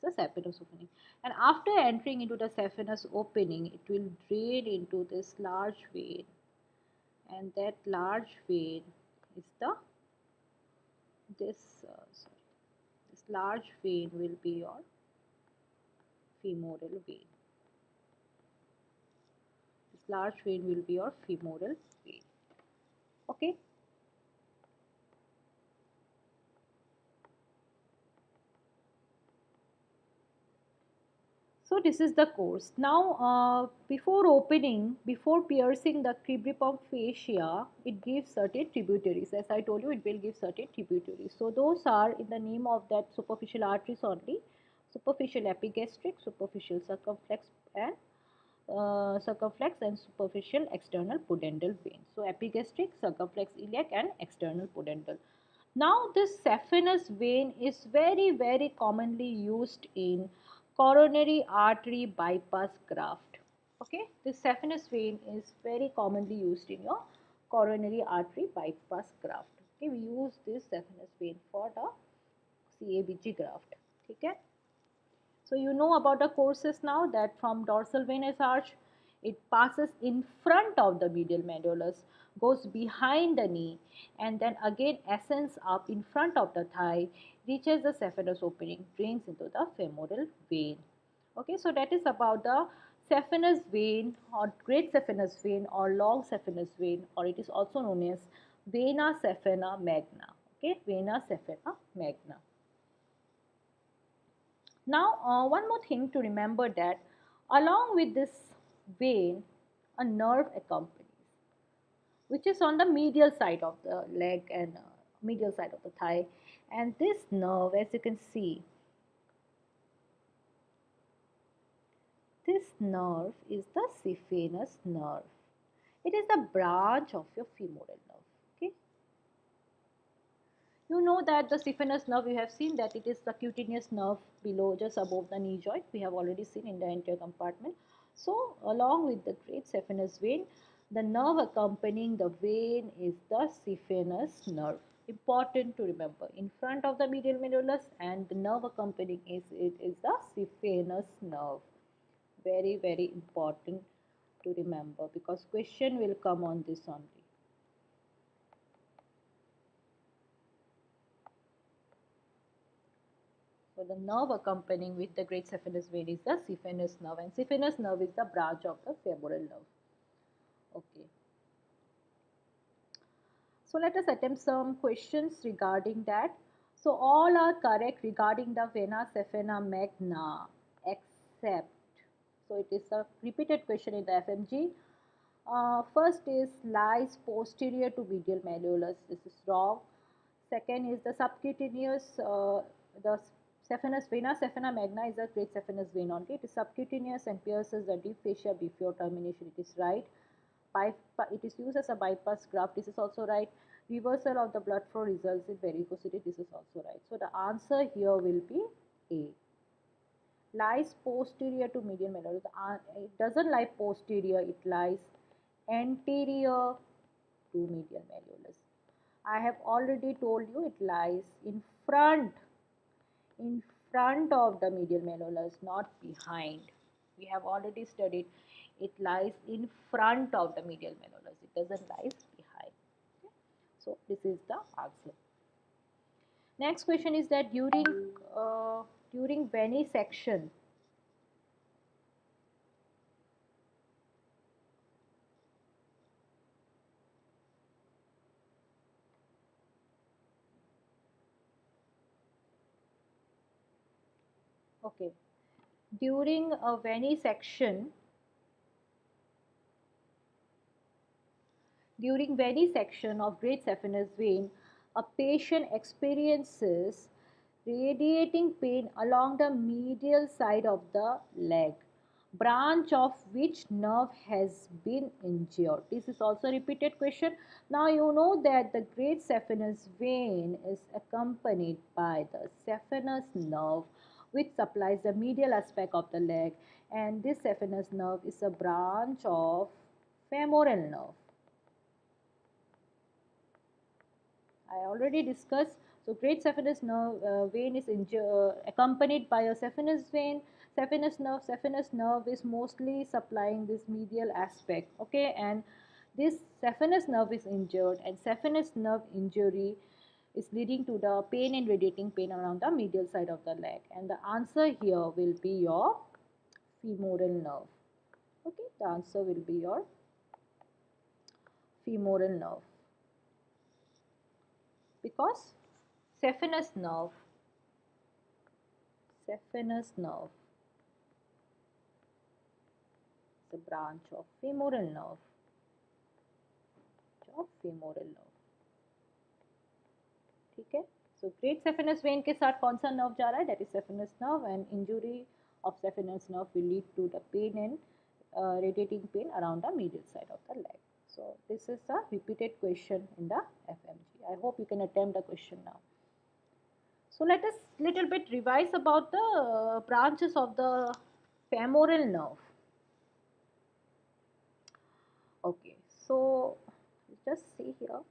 It's a saphenous opening, and after entering into the saphenous opening, it will drain into this large vein, and that large vein is the this large vein will be your femoral vein. This large vein will be your femoral vein. Okay. So this is the course. Now, before piercing the cribriform fascia, it gives certain tributaries. As I told you, it will give certain tributaries. So those are in the name of that superficial arteries only: superficial epigastric, superficial circumflex and superficial external pudendal vein. So epigastric, circumflex iliac and external pudendal. Now this saphenous vein is very commonly used in coronary artery bypass graft. Okay, this saphenous vein is very commonly used in your coronary artery bypass graft. Okay, we use this saphenous vein for the CABG graft. Okay. So you know about the courses now, that from dorsal venous arch, it passes in front of the medial malleolus, goes behind the knee, and then again ascends up in front of the thigh, reaches the saphenous opening, drains into the femoral vein. Okay, so that is about the saphenous vein or great saphenous vein or long saphenous vein, or it is also known as vena saphena magna. Okay, vena saphena magna. Now, one more thing to remember, that along with this vein, a nerve accompanies, which is on the medial side of the leg and medial side of the thigh. And this nerve, as you can see, this nerve is the saphenous nerve. It is the branch of your femoral nerve. Okay, know that the saphenous nerve, you have seen that it is the cutaneous nerve below, just above the knee joint. We have already seen in the anterior compartment. So along with the great saphenous vein, the nerve accompanying the vein is the saphenous nerve. Important to remember. In front of the medial malleolus, and the nerve accompanying it is the saphenous nerve. Very, very important to remember, because question will come on this only. So the nerve accompanying with the great saphenous vein is the saphenous nerve, and saphenous nerve is the branch of the femoral nerve. Okay. So let us attempt some questions regarding that. So all are correct regarding the vena saphena magna, except, so it is a repeated question in the FMG. First is lies posterior to medial malleolus. This is wrong. Second is the subcutaneous, the saphenous vena saphena magna is a great saphenous vein only. It is subcutaneous and pierces the deep fascia before termination. It is right. It is used as a bypass graft. This is also right. Reversal of the blood flow results in varicosity. This is also right. So the answer here will be A. Lies posterior to medial malleolus. It doesn't lie posterior. It lies anterior to medial malleolus. I have already told you it lies in front of the medial malleolus, not behind. We have already studied it lies in front of the medial malleolus. It doesn't lie behind. Okay. So this is the answer. Next question is that during venesection, okay, during a venesection, of great saphenous vein, a patient experiences radiating pain along the medial side of the leg, branch of which nerve has been injured. This is also a repeated question. Now you know that the great saphenous vein is accompanied by the saphenous nerve, which supplies the medial aspect of the leg, and this saphenous nerve is a branch of femoral nerve. I already discussed. So great saphenous nerve vein is accompanied by a saphenous vein. Saphenous nerve is mostly supplying this medial aspect. Okay, and this saphenous nerve is injured, and saphenous nerve injury is leading to the pain and radiating pain around the medial side of the leg. And the answer here will be your femoral nerve. Okay, the answer will be your femoral nerve, because saphenous nerve is a branch of femoral nerve. ठीक है. So great saphenous vein के साथ कौन सा nerve जा रहा है? That is saphenous nerve, and injury of saphenous nerve will lead to the pain and radiating pain around the medial side of the leg. So this is a repeated question in the FMG. I hope you can attempt the question now. So let us little bit revise about the branches of the femoral nerve. Okay, so just see here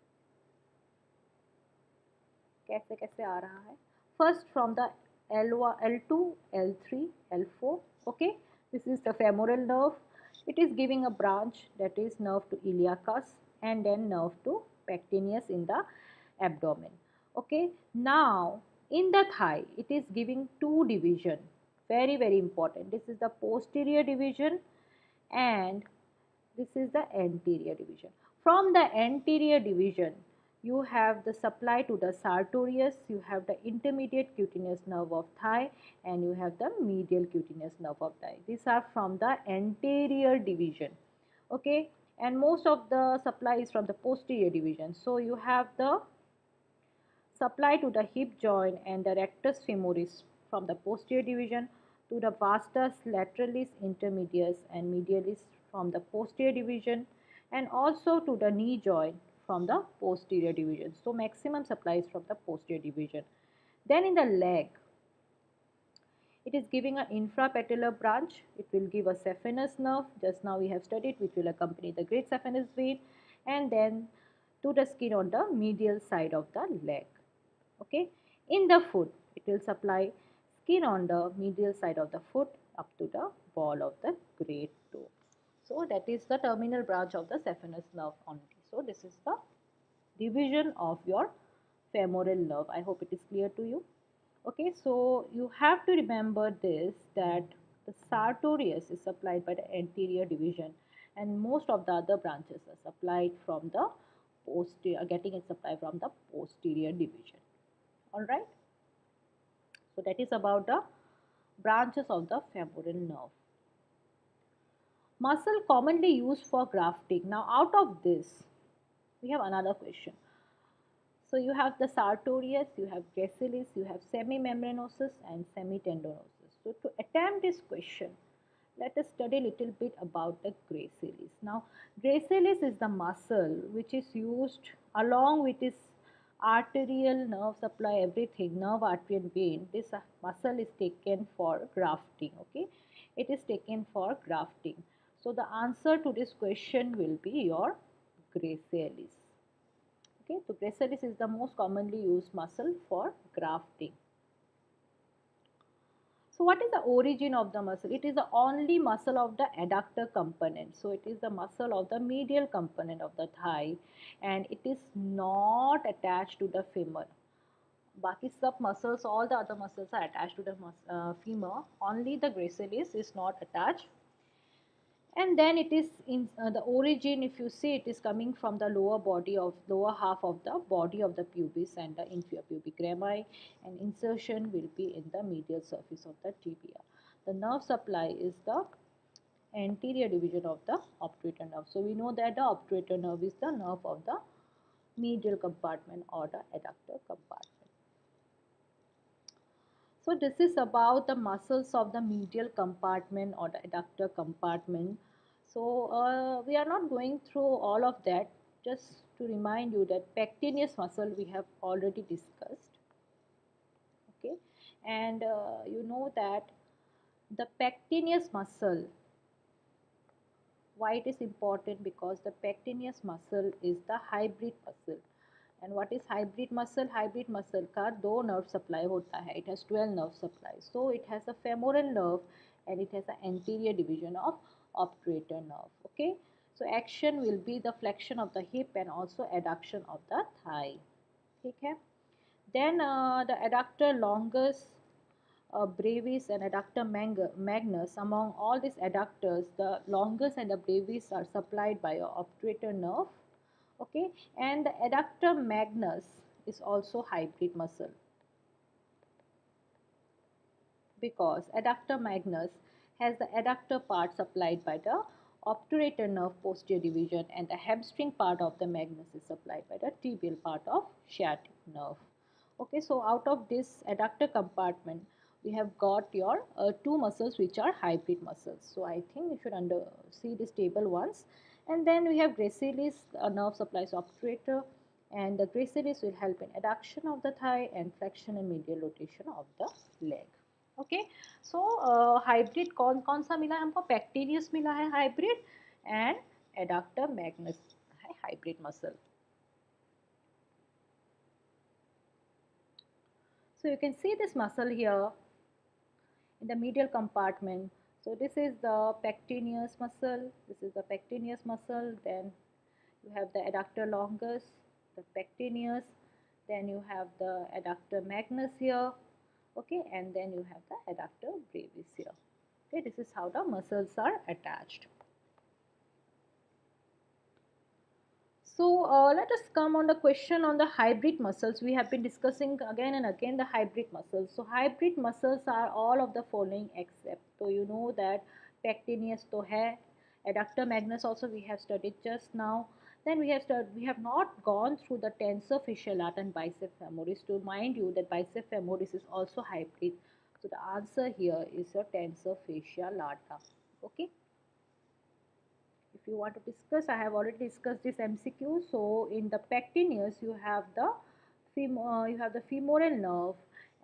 कैसे कैसे आ रहा है. First from the L2, L3, L4. Okay, this is the femoral nerve. It is giving a branch, that is nerve to iliacus, and then nerve to pectineus in the abdomen. Okay, now in the thigh it is giving two division. Very, very important. This is the posterior division and this is the anterior division. From the anterior division, you have the supply to the sartorius, you have the intermediate cutaneous nerve of thigh, and you have the medial cutaneous nerve of thigh. These are from the anterior division. Okay, and most of the supply is from the posterior division. So you have the supply to the hip joint and the rectus femoris from the posterior division, to the vastus lateralis intermedius and medialis from the posterior division, and also to the knee joint from the posterior division. So maximum supply is from the posterior division. Then in the leg, it is giving an infrapatellar branch. It will give a saphenous nerve, just now we have studied, which will accompany the great saphenous vein, and then to the skin on the medial side of the leg. Okay, in the foot, it will supply skin on the medial side of the foot up to the ball of the great toe. So that is the terminal branch of the saphenous nerve only. So this is the division of your femoral nerve. I hope it is clear to you. Okay, so you have to remember this, that the sartorius is supplied by the anterior division, and most of the other branches are supplied from the posterior, getting its supply from the posterior division. All right. So that is about the branches of the femoral nerve. Muscle commonly used for grafting. Now out of this, we have another question. So you have the sartorius, you have gracilis, you have semimembranosus and semitendinosus. So to attempt this question, let us study a little bit about the gracilis. Now gracilis is the muscle which is used along with its arterial nerve supply, everything, nerve, artery and vein. This muscle is taken for grafting. Okay, it is taken for grafting. So the answer to this question will be your gracilis. Okay, so gracilis is the most commonly used muscle for grafting. So what is the origin of the muscle? It is the only muscle of the adductor component. So it is the muscle of the medial component of the thigh, and it is not attached to the femur. Baki sub muscles, all the other muscles are attached to the femur. Only the gracilis is not attached. And then it is in the origin, if you see, it is coming from the lower half of the body of the pubis and the inferior pubic rami, and insertion will be in the medial surface of the tibia. The nerve supply is the anterior division of the obturator nerve. So we know that the obturator nerve is the nerve of the medial compartment or the adductor compartment. So this is about the muscles of the medial compartment or the adductor compartment. So we are not going through all of that. Just to remind you that pectineus muscle we have already discussed. Okay, and you know that the pectineus muscle, why it is important? Because the pectineus muscle is the hybrid muscle. And what is hybrid muscle? Hybrid muscle का दो nerve supply होता है. It has 12 nerve supply. So it has a femoral nerve and it has an anterior division of obturator nerve. Okay. So action will be the flexion of the hip and also adduction of the thigh. ठीक है. Then the adductor longus, brevis and adductor magnus. Among all these adductors, the longus and the brevis are supplied by a obturator nerve. Okay, and the adductor magnus is also hybrid muscle, because adductor magnus has the adductor part supplied by the obturator nerve posterior division, and the hamstring part of the magnus is supplied by the tibial part of sciatic nerve. Okay, so out of this adductor compartment, we have got your two muscles which are hybrid muscles. So I think you should see this table once. And then we have gracilis, nerve supplies obturator, and the gracilis will help in adduction of the thigh and flexion and medial rotation of the leg. Okay, so hybrid कौन सा मिला है हमको? Pectineus मिला है hybrid, and adductor magnus है hybrid muscle. So you can see this muscle here in the medial compartment. So this is the pectineus muscle, this is the pectineus muscle, then you have the adductor longus, the pectineus, then you have the adductor magnus here, okay, and then you have the adductor brevis here. Okay, this is how the muscles are attached. So let us come on the question on the hybrid muscles. We have been discussing again and again the hybrid muscles. So hybrid muscles are all of the following except. So you know that pectineus to hai, adductor magnus also we have studied just now. Then we have not gone through the tensor fasciae lata and bicep femoris. To remind you that bicep femoris is also hybrid. So the answer here is your tensor fascia lata. Okay. If if you want to discuss, I have already discussed this MCQ. So in the pectineus, you have the femoral nerve,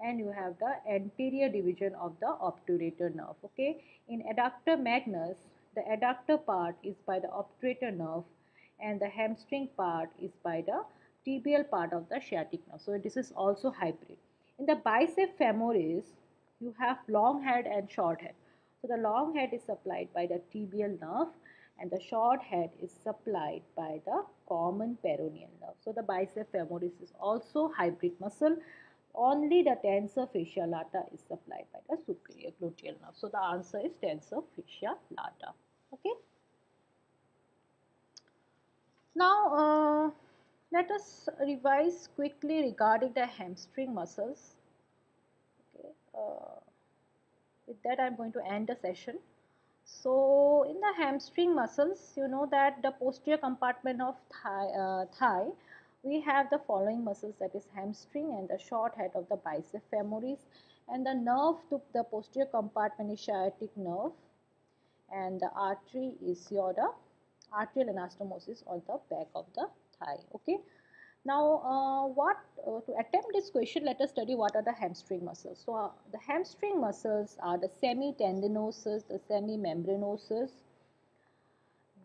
and you have the anterior division of the obturator nerve. Okay, in adductor magnus, the adductor part is by the obturator nerve, and the hamstring part is by the tibial part of the sciatic nerve. So this is also hybrid. In the bicep femoris, you have long head and short head. So the long head is supplied by the tibial nerve, and the short head is supplied by the common peroneal nerve. So the bicep femoris is also hybrid muscle. Only the tensor fascia lata is supplied by the superior gluteal nerve. So the answer is tensor fascia lata. Okay. Now let us revise quickly regarding the hamstring muscles. Okay. With that, I am going to end the session. So in the hamstring muscles, you know that the posterior compartment of thigh, we have the following muscles, that is hamstring and the short head of the bicep femoris, and the nerve to the posterior compartment is sciatic nerve, and the artery is your the arterial anastomosis on the back of the thigh. Okay. Now, to attempt this question, let us study what are the hamstring muscles. So, the hamstring muscles are the semitendinosus, the semimembranosus,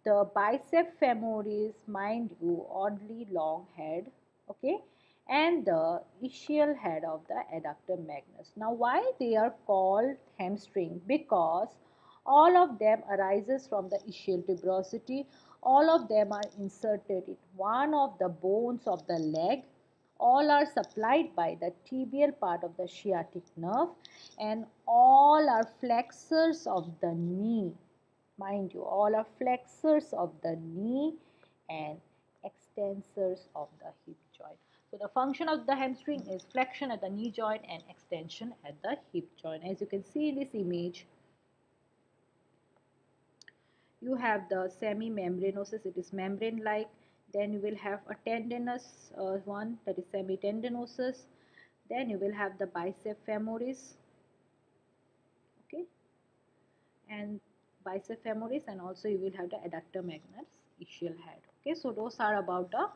the bicep femoris, mind you, oddly long head, okay, and the ischial head of the adductor magnus. Now, why they are called hamstring? Because all of them arises from the ischial tuberosity. All of them are inserted in one of the bones of the leg. All are supplied by the tibial part of the sciatic nerve, and all are flexors of the knee. Mind you, all are flexors of the knee and extensors of the hip joint. So the function of the hamstring is flexion at the knee joint and extension at the hip joint. As you can see in this image, you have the semimembranosus, it is membrane like. Then you will have a tendinous one, that is semitendinosus. Then you will have the bicep femoris, okay, and bicep femoris, and also you will have the adductor magnus ischial head. Okay, so those are about the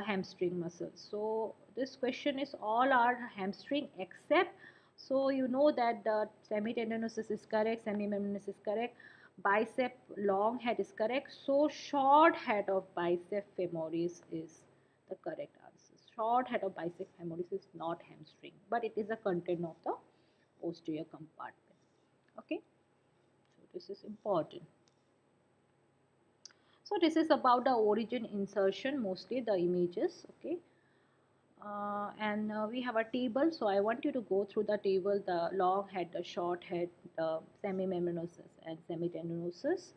hamstring muscles. So this question is all are hamstring except, so you know that the semitendinosus is correct, semimembranosus is correct, bicep long head is correct, so short head of bicep femoris is the correct answer. Short head of bicep femoris is not hamstring, but it is a content of the posterior compartment. Okay, so this is important. So this is about the origin insertion, mostly the images. Okay, and we have a table, so I want you to go through the table, the long head, the short head, the semimembranosus and semitendinosus,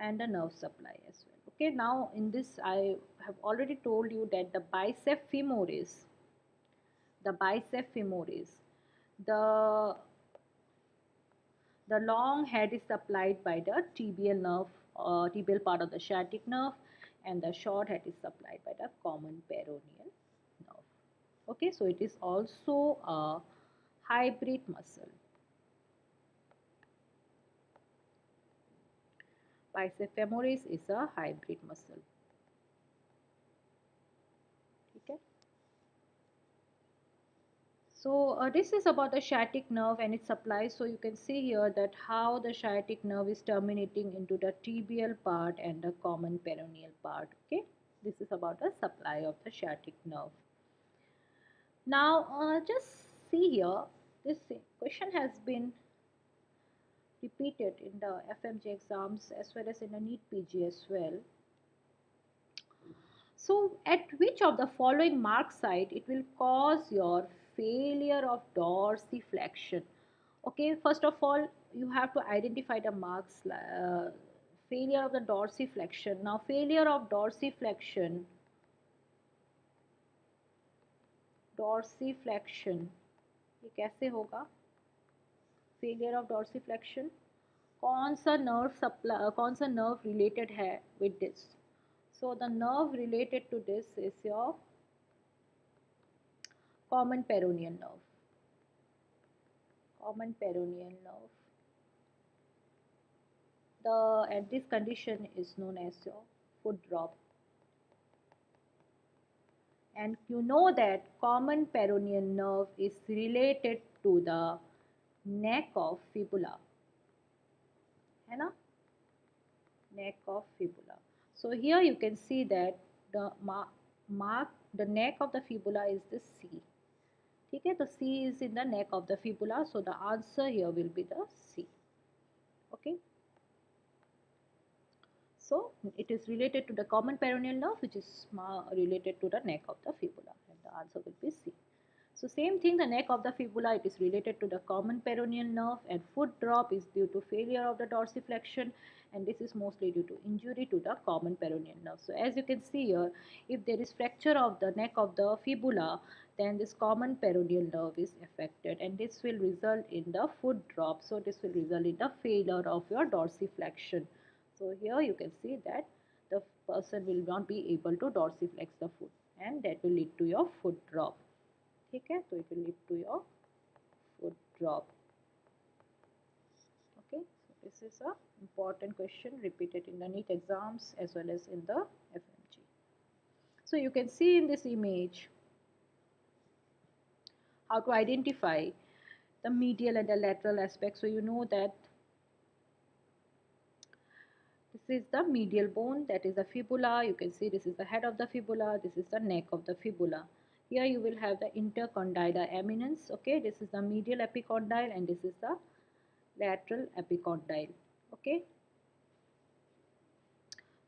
and the nerve supply as well. Okay, now in this I have already told you that the bicep femoris, the the long head is supplied by the tibial nerve, tibial part of the sciatic nerve, and the short head is supplied by the common peroneal nerve. Okay, so it is also a hybrid muscle. Bicep femoris is a hybrid muscle. Okay. So this is about the sciatic nerve and its supply. So you can see here that how the sciatic nerve is terminating into the tibial part and the common peroneal part. Okay, this is about the supply of the sciatic nerve. Now just see here, this question has been repeated in the FMGE exams as well as in the NEET PG as well. So at which of the following mark site it will cause your failure of dorsiflexion? Okay, first of all, you have to identify the marks, failure of the dorsiflexion. Now failure of dorsiflexion ये कैसे होगा? Failure of dorsiflexion कौन सा nerve related है with this? So the nerve related to this is your common peroneal nerve. Common peroneal nerve. And this condition is known as your foot drop. And you know that common peroneal nerve is related to the neck of fibula, है ना? Neck of fibula. So here you can see that the the neck of the fibula is the C. ठीक है, तो C is in the neck of the fibula, so the answer here will be the C. Okay. So it is related to the common peroneal nerve, which is related to the neck of the fibula, and the answer will be C. So same thing, the neck of the fibula, it is related to the common peroneal nerve, and foot drop is due to failure of the dorsiflexion, and this is mostly due to injury to the common peroneal nerve. So as you can see here, if there is fracture of the neck of the fibula, then this common peroneal nerve is affected, and this will result in the foot drop. So this will result in the failure of your dorsiflexion. So here you can see that the person will not be able to dorsiflex the foot, and that will lead to your foot drop. ठीक है, तो it will lead to your foot drop. Okay, so this is a important question repeated in the NEET exams as well as in the FMGE. So you can see in this image how to identify the medial and the lateral aspect. So you know that this is the medial bone, that is the fibula. You can see this is the head of the fibula, this is the neck of the fibula. Here you will have the intercondyle eminence. Okay, this is the medial epicondyle and this is the lateral epicondyle. Okay,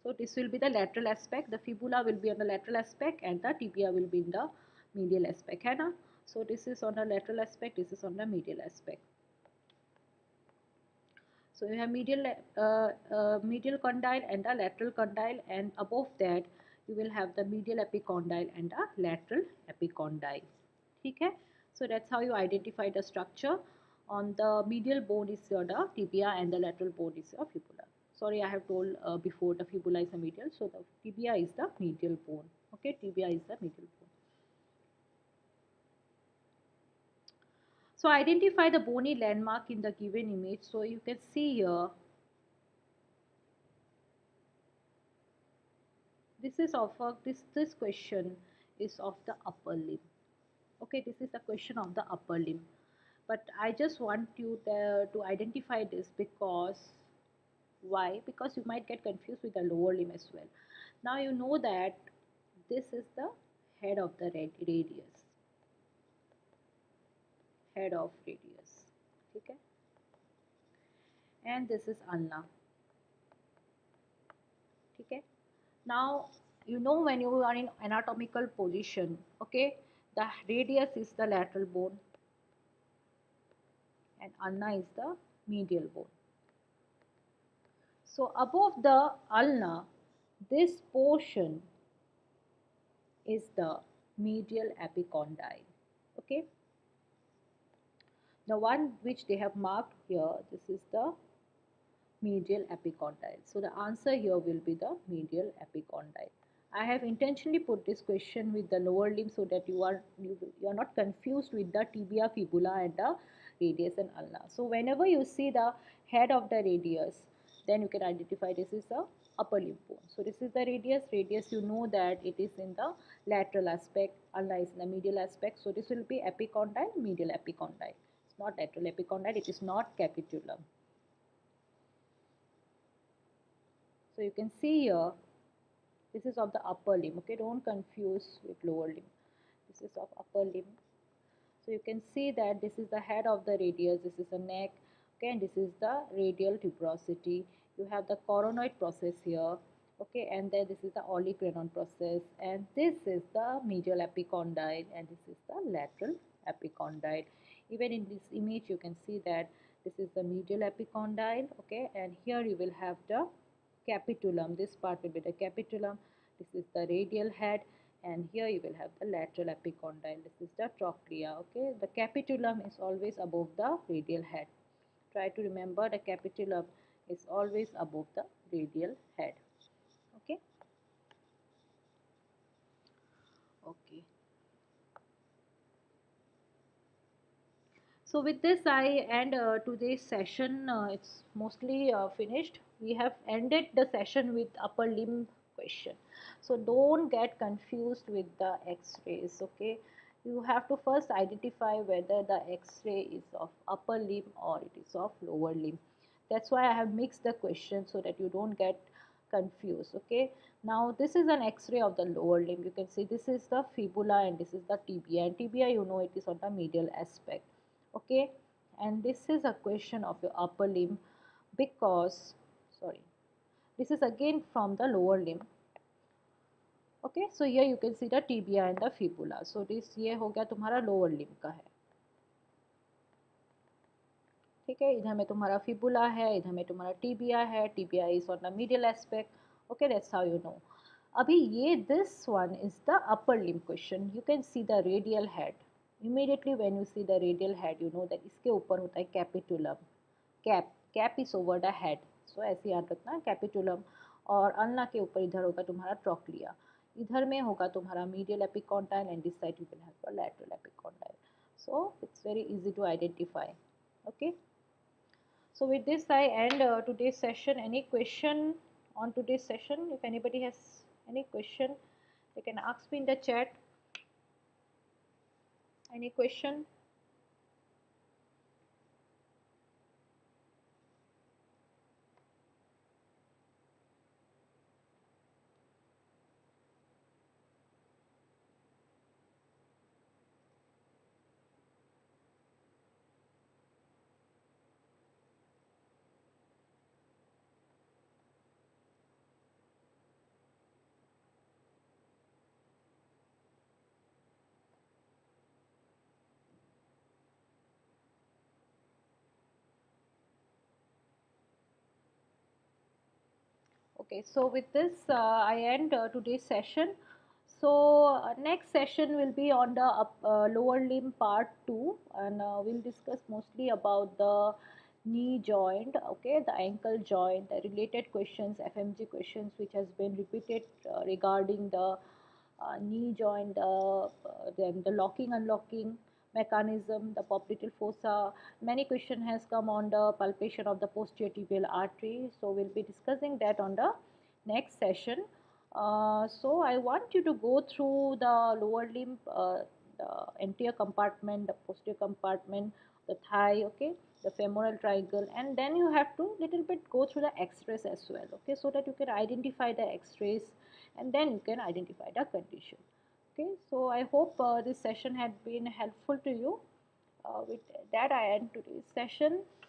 so this will be the lateral aspect. The fibula will be on the lateral aspect and the tibia will be in the medial aspect, है ना? So this is on the lateral aspect, this is on the medial aspect. So you have medial condyle and the lateral condyle, and above that you will have the medial epicondyle and the lateral epicondyle. ठीक है? So that's how you identify the structure. On the medial bone is your the tibia and the lateral bone is your fibula. Sorry, I have told before the fibula is the medial, so the tibia is the medial bone. Okay, tibia is the medial bone. So identify the bony landmark in the given image. So you can see here, this is of this question is of the upper limb. Okay, this is a question of the upper limb, but I just want you to identify this because why? Because you might get confused with the lower limb as well. Now you know that this is the head of the radius, head of radius. Okay, and this is ulna. Okay, now you know when you are in anatomical position, okay, the radius is the lateral bone and ulna is the medial bone. So above the ulna, this portion is the medial epicondyle. Okay, the one which they have marked here, this is the medial epicondyle. So the answer here will be the medial epicondyle. I have intentionally put this question with the lower limb so that you are not confused with the tibia, fibula and the radius and ulna. So whenever you see the head of the radius, then you can identify this is the upper limb bone. So this is the radius. Radius, you know that it is in the lateral aspect, ulna is in the medial aspect. So this will be epicondyle, medial epicondyle. It's not lateral epicondyle, it is not capitulum. So you can see here, this is of the upper limb. Okay, don't confuse with lower limb. This is of upper limb. So you can see that this is the head of the radius, this is the neck, okay, and this is the radial tuberosity. You have the coronoid process here, okay, and then this is the olecranon process, and this is the medial epicondyle, and this is the lateral epicondyle. Even in this image, you can see that this is the medial epicondyle, okay, and here you will have the capitulum. This part will be the capitulum. This is the radial head, and here you will have the lateral epicondyle. This is the trochlea. Okay, the capitulum is always above the radial head. Try to remember the capitulum is always above the radial head. Okay. Okay. So with this I end today's session. It's mostly finished. we have ended the session with upper limb question. So don't get confused with the x-rays. Okay, you have to first identify whether the x-ray is of upper limb or it is of lower limb. That's why I have mixed the question so that you don't get confused. Okay, now this is an x-ray of the lower limb. You can see this is the fibula and this is the tibia, and tibia, you know, it is on the medial aspect. Okay, and this is a question of your upper limb because, sorry, this is again from the lower limb. Okay, so here you can see the tibia and the fibula. So this ये हो गया तुम्हारा lower limb का है. ठीक है, इधर में तुम्हारा फिबुला है, इधर में तुम्हारा टीबिया है, tibia is on the medial aspect. Okay, that's how you know. अभी ये this one is the upper limb question. You can see the radial head. Immediately when you see the radial head, you know that इसके ऊपर होता है capitulum. Cap is over the head. So ऐसे याद रखना, capitulum. और ulna के ऊपर इधर होगा तुम्हारा ट्रोक्लिया. इधर में होगा तुम्हारा medial epicondyle and this side you can have lateral epicondyle. So it's very easy to identify. Okay, so with this I end today's session. Any question on today's session? If anybody has any question, they can ask me in the chat. Any question? Okay, so with this I end today's session. So next session will be on the lower limb part 2, and we'll discuss mostly about the knee joint, okay, the ankle joint, the related questions, FMG questions which has been repeated regarding the knee joint, then the locking unlocking mechanism, the popliteal fossa. Many question has come on the palpation of the posterior tibial artery, so we'll be discussing that on the next session. So I want you to go through the lower limb, the anterior compartment, the posterior compartment, the thigh, okay, the femoral triangle, and then you have to little bit go through the x-rays as well, okay, so that you can identify the x-rays and then you can identify the condition. Okay, so I hope this session had been helpful to you. With that I end today's session.